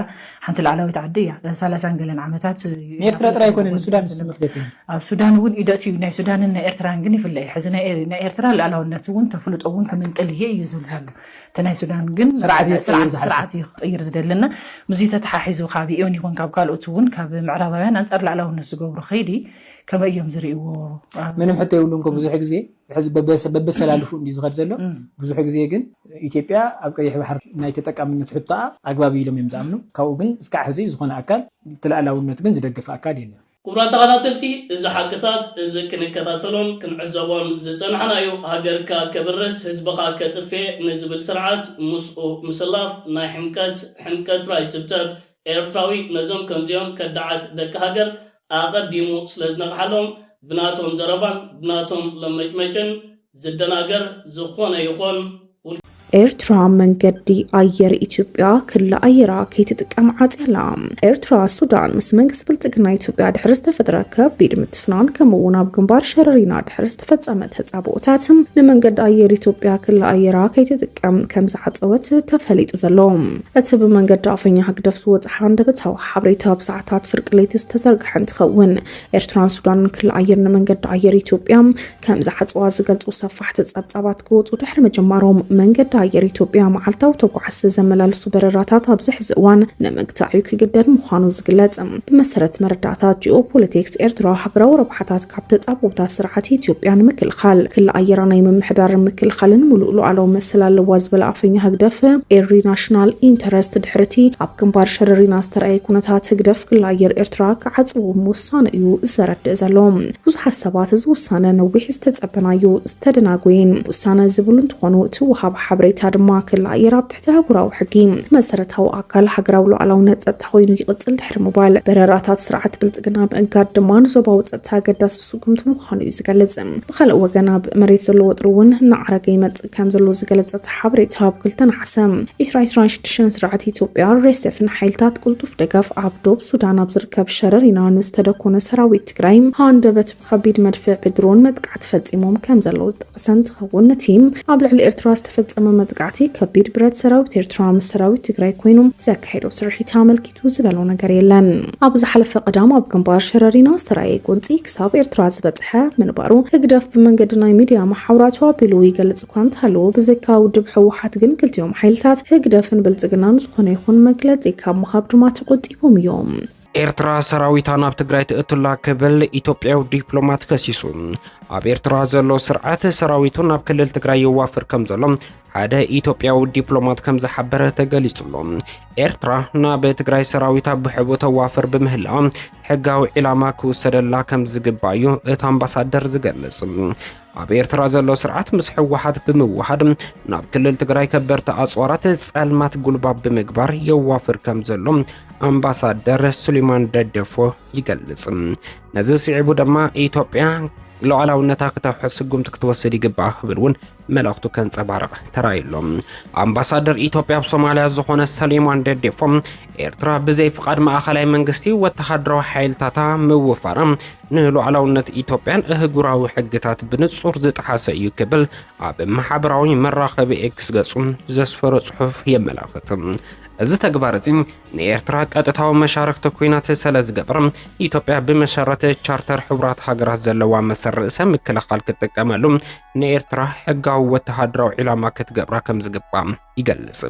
ሓንቲ ልዕላዊት ዓዲ እያ 30 ገለን ዓመታት ኤርትራ ጥራይ ኣይኮነን ሱዳን ስለምክደት ኣብ ሱዳን እውን ኢደት እዩ ናይ ሱዳንን ናይ ኤርትራን ግን ይፍለ እዩ ሕዚ ናይ ኤርትራ ልዕላውነት እውን ተፍልጦ እውን ከምንጥልየ እዩ ዝብል ዘሎ እቲ ናይ ሱዳን ግን ስርዓት ይቕይር ዝደለና ምዚ ተተሓሒዙ ካብ ኢዮን ይኹን ካብ ካልኦት እውን ካብ ምዕራባውያን ኣንጻር ልዕላውነት ዝገብሩ ኸይዲ ከመይ እዮም ዝርእይዎ ምንም ሕቶ የብሉን ብዙሕ ግዜ ሕዚ በበሰላልፉ እንዲ ዝኸድ ዘሎ ብዙሕ ግዜ ግን ኢትዮጵያ ኣብ ቀይሕ ባሕር ናይ ተጠቃምነት ሕቶኣ ኣግባብ ኢሎም እዮም ዝኣምኑ ካብኡ ግን እስካዕ ሕዚ ዝኾነ ኣካል ትልኣላውነት ግን ዝደግፍ ኣካል የለን ክቡራት ተኸታተልቲ እዚ ሓቅታት እዚ ክንከታተሎን ክንዕዘቦን ዝፀናሕናዮ ሃገርካ ከብርስ ህዝብኻ ከጥፌ ንዝብል ስርዓት ምስኡ ምስላፍ ናይ ሕምቀት ራይ ትብተብ ኤርትራዊ ነዞም ከምዚኦም ከዳዓት ደቂ ሃገር ኣቐዲሙ ስለዝነቕሓሎም ብናቶም ዘረባን ብናቶም ለመጭመጭን ዝደናገር ዝኾነ ይኾን ኤርትራ መንገዲ አየር ኢትዮጵያ ክልል አየራ ከይትጥቀም ዓጽያላ ኤርትራ ሱዳን ምስ መንግስት ብልጽግና ኢትዮጵያ ድሕር ዝተፈጠረ ከቢድ ምትፍናን ከምኡውን ኣብ ግንባር ሸረሪና ድሕር ዝተፈጸመ ተጻብኦታትም ንመንገዲ አየር ኢትዮጵያ ክልል አየራ ከይትጥቀም ከም ዝዓፀወት ተፈሊጡ ዘሎ እቲ ብመንገዲ ኣፈኛ ህግደፍ ዝወፅሓ እንደበታዊ ሓበሬታ ብሰዓታት ፍርቂ ለይቲ ዝተዘርግሐ እንትኸውን ኤርትራን ሱዳን ክልል አየር ንመንገዲ አየር ኢትዮጵያ ከም ዝዓፅዋ ዝገልጹ ሰፋሕቲ ጸብጻባት ክወፁ ድሕሪ መጀመሮም መንገዲ አየር ኢትዮጵያ መዓልታዊ ተጓዓዝቲ ዘመላልሱ በረራታት ኣብዚ ሕዚ እዋን ንምግታዕ ክግደድ ምዃኑ ዝግለጽ ብመሰረት መረዳእታት ጂኦፖለቲክስ ኤርትራ ሃገራዊ ረብሓታት ካብ ተጻብኦታት ስርዓት ኢትዮጵያ ንምክልኻል ክልል አየራ ናይ ምምሕዳር ምክልኻልን ሙሉእ ሉዓላዊ መሰል ኣለዋ ዝበለ ኣፈኛ ህግደፍ ኤሪ ናሽናል ኢንተረስት ድሕርቲ ኣብ ግንባር ሸረሪና ዝተረኣየ ኩነታት ህግደፍ ክልል አየር ኤርትራ ክዓጽው ምውሳነ እዩ ዘረድእ ዘሎ ብዙሓት ሰባት እዚ ውሳነ ነዊሕ ዝተጸበናዩ ዝተደናጎይን ውሳነ ዝብሉ እንትኾኑ እቲ ውሃብ ሓበሬታ ድማ ክልል አየር ኣብ ትሕቲ ሃገራዊ ሕጊ መሰረታዊ ኣካል ሃገራዊ ሉዓላውነት ጸጥታ ኮይኑ ይቕጽል ድሕሪ ምባል በረራታት ስርዓት ብልጽግና ምእጋድ ድማ ንዞባዊ ጸጥታ ኣገዳሲ ስጉምቲ ምዃኑ እዩ ዝገልጽ ብኻልእ ወገን ኣብ መሬት ዘሎ ወጥሪ እውን እናዓረገ ይመጽእ ከም ዘሎ ዝገለጸ ሓበሬታ ኣብ 2 ናሕሰ 2026 ስርዓት ኢትዮጵያ ሬሴፍን ሓይልታት ቁልጡፍ ደገፍ ኣብ ዶብ ሱዳን ኣብ ዝርከብ ሸረሪና ንዝተደኮነ ሰራዊት ትግራይ ሃንደበት ብከቢድ መድፍዕ ብድሮን መጥቃዕቲ ፈጺሞም ከም ዘለዉ ዝጠቕሰ እንትኸውን ነቲ ኣብ ልዕሊ ኤርትራ ዝተፈጸመ መጥቃዕቲ ከቢድ ብረት ሰራዊት ኤርትራ ምስ ሰራዊት ትግራይ ኮይኑ ዘካየዶ ስርሒት ኣመልኪቱ ዝበሎ ነገር የለን ኣብ ዝሓለፈ ቀዳም ኣብ ግንባር ሸረሪና ዝተረኣየ ቁንፂ ክሳብ ኤርትራ ዝበፅሐ ምንባሩ ህግደፍ ብመንገዲ ናይ ሚድያ ማሕበራቱ ኣቢሉ ይገልጽ እኳ እንተሃለዎ ብዘይካ ውድብ ሕወሓት ግን ክልቲኦም ሓይልታት ህግደፍን ብልጽግናን ዝኾነ ይኹን መግለጺ ካብ ምሃብ ድማ ተቆጢቦም እዮም ኤርትራ ሰራዊታ ናብ ትግራይ ትእትላ ክብል ኢትዮጵያዊ ዲፕሎማት ከሲሱ ኣብ ኤርትራ ዘሎ ስርዓት ሰራዊቱን ናብ ክልል ትግራይ ይዋፍር ከም ዘሎ ሓደ ኢትዮጵያዊ ዲፕሎማት ከም ዝሓበረ ተገሊጹሎ ኤርትራ ናብ ትግራይ ሰራዊታ ብሕቡ ተዋፍር ብምህላዋ ሕጋዊ ዕላማ ክውሰደላ ከም ዝግባዩ እቲ ኣምባሳደር ዝገልጽ ኣብ ኤርትራ ዘሎ ስርዓት ምስ ሕወሓት ብምውሓድ ናብ ክልል ትግራይ ከበርቲ ኣጽዋራት ጸልማት ጉልባብ ብምግባር የዋፍር ከም ዘሎ ኣምባሳደር ሱሌማን ደደፎ ይገልጽ ነዚ ስዒቡ ድማ ኢትዮጵያ ሉዓላውነታ ከተውሕዝ ስጉምቲ ክትወስድ ይግባእ ክብል እውን መልእኽቱ ከንጸባርቕ ተራእዩሎም ኣምባሳደር ኢትዮጵያ ኣብ ሶማልያ ዝኾነ ሱሌማን ደደፎ ኤርትራ ብዘይ ፍቃድ ማእኸላይ መንግስቲ ወተሃደራዊ ሓይልታታ ምውፋራ ንሉዓላውነት ኢትዮጵያን እህጉራዊ ሕግታት ብንጹር ዝጠሓሰ እዩ ክብል ኣብ ማሕበራዊ መራኸቢ ኤክስ ገጹ ዘስፈረ ጽሑፍ የመላኽት እዚ ተግባር እዚ ንኤርትራ ቀጥታዊ መሻርክቲ ኩናት ስለ ዝገብር ኢትዮጵያ ብመሰረት ቻርተር ሕቡራት ሃገራት ዘለዋ መሰረት ምክልኻል ክትጥቀመሉ ንኤርትራ ሕጋዊ ወተሃደራዊ ዕላማ ክትገብራ ከም ዝግባእ ይገልጽ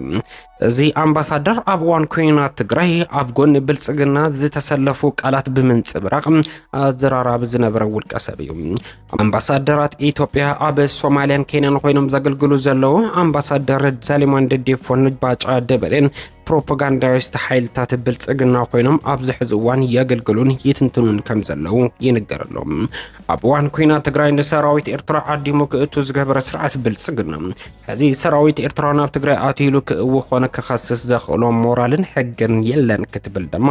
እዚ ኣምባሳደር ኣብ እዋን ኩናት ትግራይ ኣብ ጎኒ ብልጽግና ዝተሰለፉ ቃላት ብምንጽብራቕ ኣዘራራቢ ዝነበረ ውልቀ ሰብ እዩ ኣምባሳደራት ኢትዮጵያ ኣብ ሶማልያን ኬንያን ኮይኖም ዘገልግሉ ዘለዉ ኣምባሳደር ሱሌማን ደደፎን ባጫ ደበሌን ፕሮፓጋንዳዊስት ሓይልታት ብልጽግና ኮይኖም ኣብዚ ሕዚ እዋን የገልግሉን ይትንትኑን ከም ዘለዉ ይንገረሎም ኣብ እዋን ኩናት ትግራይ ንሰራዊት ኤርትራ ዓዲሙ ክእቱ ዝገበረ ስርዓት ብልጽግና ሕዚ ሰራዊት ኤርትራ ናብ ትግራይ ኣትይሉ ክእው ኾነ ክኸስስ ዘኽእሎ ሞራልን ሕግን የለን ክትብል ድማ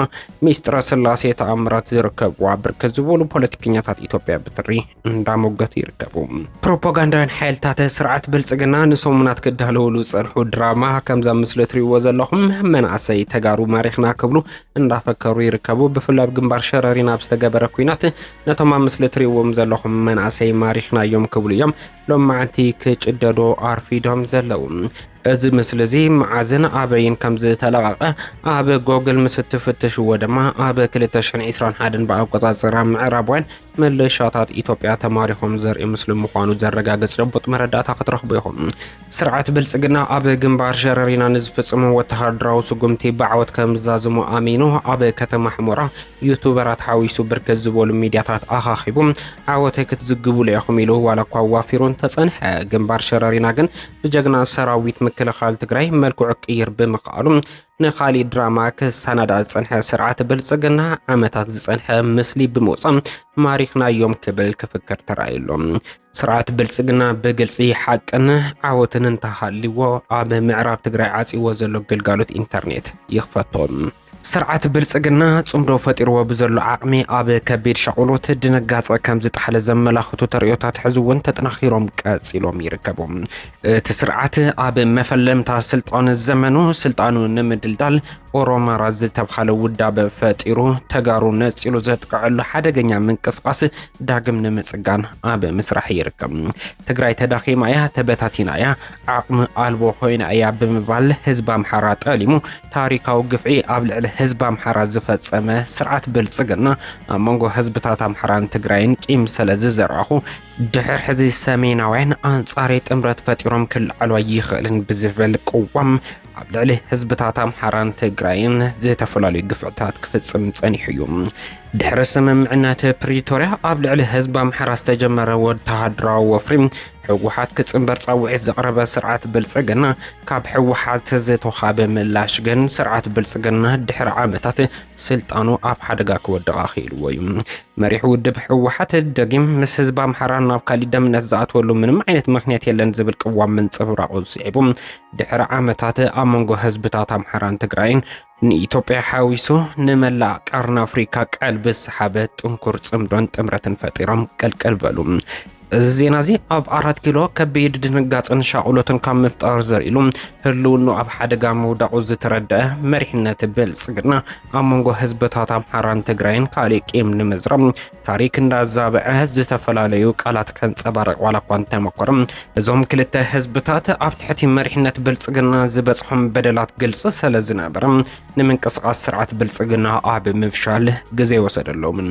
ሚስጥረ ስላሴ ተኣምራት ዝርከብዋ ብርክት ዝበሉ ፖለቲከኛታት ኢትዮጵያ ብትሪ እንዳሞገቱ ይርከቡ ፕሮፓጋንዳን ሓይልታት ስርዓት ብልጽግና ንሰሙናት ክዳለውሉ ጸንሑ ድራማ ከምዛ ምስሊ ትሪእዎ ዘለኹም መንኣሰይ ተጋሩ ማሪኽና ክብሉ እንዳፈከሩ ይርከቡ ብፍላይ ግንባር ሸረሪና ብዝተገበረ ኩናት ነቶም ምስሊ ትሪእዎም ዘለኹም መንኣሰይ ማሪኽና እዮም ክብሉ እዮም ሎም መዓልቲ ክጭደዶ ኣርፊዶም ዘለዉ እዚ ምስሊ እዚ መዓዝን ኣበይን ከም ዝተለቐቐ ኣብ ጎግል ምስ ትፍትሽዎ ድማ ኣብ 2021 ብኣቆጻጽራ ምዕራባውያን መለሻታት ኢትዮጵያ ተማሪኾም ዘርኢ ምስሊ ምዃኑ ዘረጋግጽ ጭቡጥ መረዳእታ ክትረኽቡ ኢኹም ስርዓት ብልጽግና ኣብ ግንባር ሸረሪና ንዝፍጽሙ ወተሃደራዊ ስጉምቲ ብዓወት ከም ዝዛዝሙ ኣሚኑ ኣብ ከተማ ሕሞራ ዩቱበራት ሓዊሱ ብርክት ዝበሉ ሚድያታት ኣኻኺቡ ዓወተይ ክትዝግቡሉ ኢኹም ኢሉ ዋላ እኳ ዋፊሩን ተጸንሐ ግንባር ሸረሪና ግን ብጀግና ሰራዊት ምክልኻል ትግራይ መልክዑ ቅይር ብምኽኣሉ ንኻሊእ ድራማ ክሳናዳ ዝጸንሐ ስርዓት ብልጽግና ዓመታት ዝጸንሐ ምስሊ ብምውጻእ ማሪኽናዮም ክብል ክፍክር ተራእዩሎም ስርዓት ብልጽግና ብግልጺ ሓቅን ዓወትን እንተሃልይዎ ኣብ ምዕራብ ትግራይ ዓጺዎ ዘሎ ግልጋሎት ኢንተርኔት ይኽፈቶም ስርዓት ብልጽግና ጽምዶ ፈጢርዎ ብዘሎ ዓቕሚ ኣብ ከቢድ ሸቕሎት ድንጋጸ ከም ዝጠሓለ ዘመላኽቱ ተርእዮታት ሕዝውን ተጠናኺሮም ቀጺሎም ይርከቡ። እቲ ስርዓት ኣብ መፈለምታ ስልጣን ዘመኑ ስልጣኑ ንምድልዳል ኦሮማራ ዝተብሃለ ውዳበ ፈጢሩ ተጋሩ ነጺሉ ዘጥቅዕሉ ሓደገኛ ምንቅስቓስ ዳግም ንምጽጋን ኣብ ምስራሕ ይርከብ። ትግራይ ተዳኺማ እያ ተበታቲና እያ ዓቕሚ ኣልቦ ኮይና እያ ብምባል ህዝቢ ኣምሓራ ጠሊሙ ታሪካዊ ግፍዒ ኣብ ልዕሊ ህዝቢ ኣምሓራ ዝፈጸመ ስርዓት ብልጽግና ኣብ መንጎ ህዝብታት ኣምሓራን ትግራይን ቂም ስለ ዝዘርአኹ ድሕር ሕዚ ሰሜናውያን ኣንጻሪ ጥምረት ፈጢሮም ክልዓልዋ ይኽእልን ብዝብል ቅዋም ኣብ ልዕሊ ህዝብታት ኣምሓራን ትግራይን ዝተፈላለዩ ግፍዕታት ክፍጽም ጸኒሑ እዩ። ድሕሪ ስምምዕነት ፕሪቶርያ ኣብ ልዕሊ ህዝቢ ኣምሓራ ዝተጀመረ ወተሃደራዊ ወፍሪ ሕወሓት ክጽምበር ጻውዒት ዘቕረበ ስርዓት ብልጽግና ካብ ሕወሓት ዝተወሃበ ምላሽ ግን ስርዓት ብልጽግና ድሕሪ ዓመታት ስልጣኑ ኣብ ሓደጋ ክወድቕ ኽኢልዎ እዩ። መሪሕ ውድብ ሕወሓት ደጊም ምስ ህዝቢ ኣምሓራ ናብ ካሊእ ደምነት ዝኣትወሉ ምንም ዓይነት ምኽንያት የለን ዝብል ቅዋም ምንጽብራቑ ስዒቡ ድሕሪ ዓመታት ኣብ መንጎ ህዝብታት ኣምሓራን ትግራይን ንኢትዮጵያ ሓዊሱ ንመላእ ቀርኒ ኣፍሪካ ቀልቢ ዝሰሓበ ጥንኩር ጽምዶን ጥምረትን ፈጢሮም ቀልቀል በሉ። እዚ ዜና እዚ ኣብ 4 ኪሎ ከቢድ ድንጋጽን ሻቕሎትን ካብ ምፍጣር ዘርእሉ ህልውኑ ኣብ ሓደጋ ምውዳቑ ዝተረድአ መሪሕነት ብልጽግና ኣብ መንጎ ህዝብታት ኣምሓራን ትግራይን ካሊእ ቂም ንምዝራብ ታሪክ እንዳዛብዐ ዝተፈላለዩ ቃላት ከንጸባርቕ ዋላ እኳ እንተመኮረ እዞም ክልተ ህዝብታት ኣብ ትሕቲ መሪሕነት ብልጽግና ዝበጽሖም በደላት ግልጽ ስለ ዝነበረ ንምንቅስቓስ ስርዓት ብልጽግና ኣብ ምፍሻል ግዜ ወሰደሎምን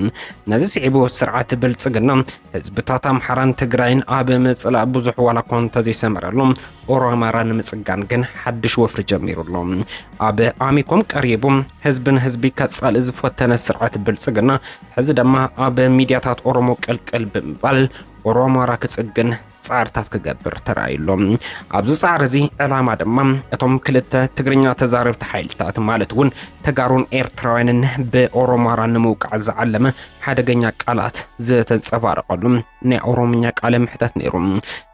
ነዚ ስዒቡ ስርዓት ብልጽግና ህዝብታት ኣምሓራ ትግራይን ኣብ ምጽላእ ብዙሕ ዋላ እኳ እንተዘይሰመረሎም ኦሮማራ ንምጽጋን ግን ሓድሽ ወፍሪ ጀሚሩሎም። ኣብ ኣሚኮም ቀሪቡ ህዝብን ህዝቢ ከጻልእ ዝፈተነ ስርዓት ብልጽግና ሕዚ ድማ ኣብ ሚድያታት ኦሮሞ ቅልቅል ብምባል ኦሮማራ ክጽግን ጻዕርታት ክገብር ተራእዩሎም። ኣብዚ ጻዕር እዚ ዕላማ ድማ እቶም ክልተ ትግርኛ ተዛረብቲ ሓይልታት ማለት እውን ተጋሩን ኤርትራውያንን ብኦሮማራ ንምውቃዕ ዝዓለመ ሓደገኛ ቃላት ዝተንጸባረቐሉ ናይ ኦሮምኛ ቃለ ምሕተት ነይሩ።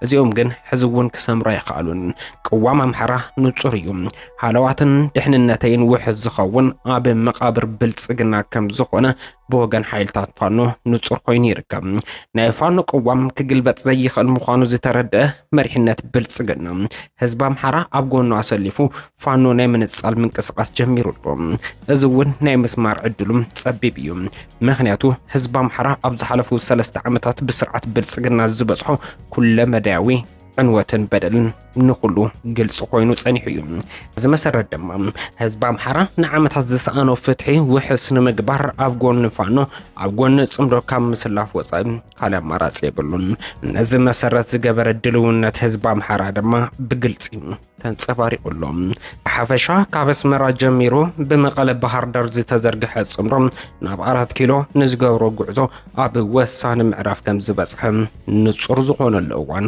እዚኦም ግን ሕዚ እውን ክሰምሮ ኣይከኣሉን። ቅዋም ኣምሓራ ንጹር እዩ። ሃለዋትን ድሕንነተይን ውሕዝ ዝኸውን ኣብ መቃብር ብልጽግና ከም ዝኾነ ብወገን ሓይልታት ፋኖ ንጹር ኮይኑ ይርከብ። ናይ ፋኖ ቅዋም ክግልበጥ ዘይኽእል ምዃኑ ዝተረድአ መሪሕነት ብልጽግና ህዝቢ ኣምሓራ ኣብ ጎኑ ኣሰሊፉ ፋኖ ናይ ምንጻል ምንቅስቓስ ጀሚሩሎ። እዚ እውን ናይ ምስማር ዕድሉ ጸቢብ እዩ። ምክንያቱ ህዝቢ ኣምሓራ ኣብ ዝሓለፉ 3 ዓመታት ብስርዓት ብልጽግና ዝበጽሖ ኩለ መዳያዊ ዕንወትን በደልን ንኹሉ ግልጽ ኮይኑ ጸኒሑ እዩ። እዚ መሰረት ድማ ህዝቢ ኣምሓራ ንዓመታት ዝሰኣኖ ፍትሒ ውሕስ ንምግባር ኣብ ጎኒ ፋኖ ኣብ ጎኒ ጽምዶ ካብ ምስላፍ ወጻኢ ካልእ ኣማራፂ የብሉን። ነዚ መሰረት ዝገበረ ድልውነት ህዝቢ ኣምሓራ ድማ ብግልፂ ተንጸባሪቑሎም። ብሓፈሻ ካብ ኣስመራ ጀሚሩ ብመቐለ ባህር ዳር ዝተዘርግሐ ጽምዶ ናብ 4 ኪሎ ንዝገብሮ ጉዕዞ ኣብ ወሳኒ ምዕራፍ ከም ዝበጽሐ ንጹር ዝኾነሉ እዋን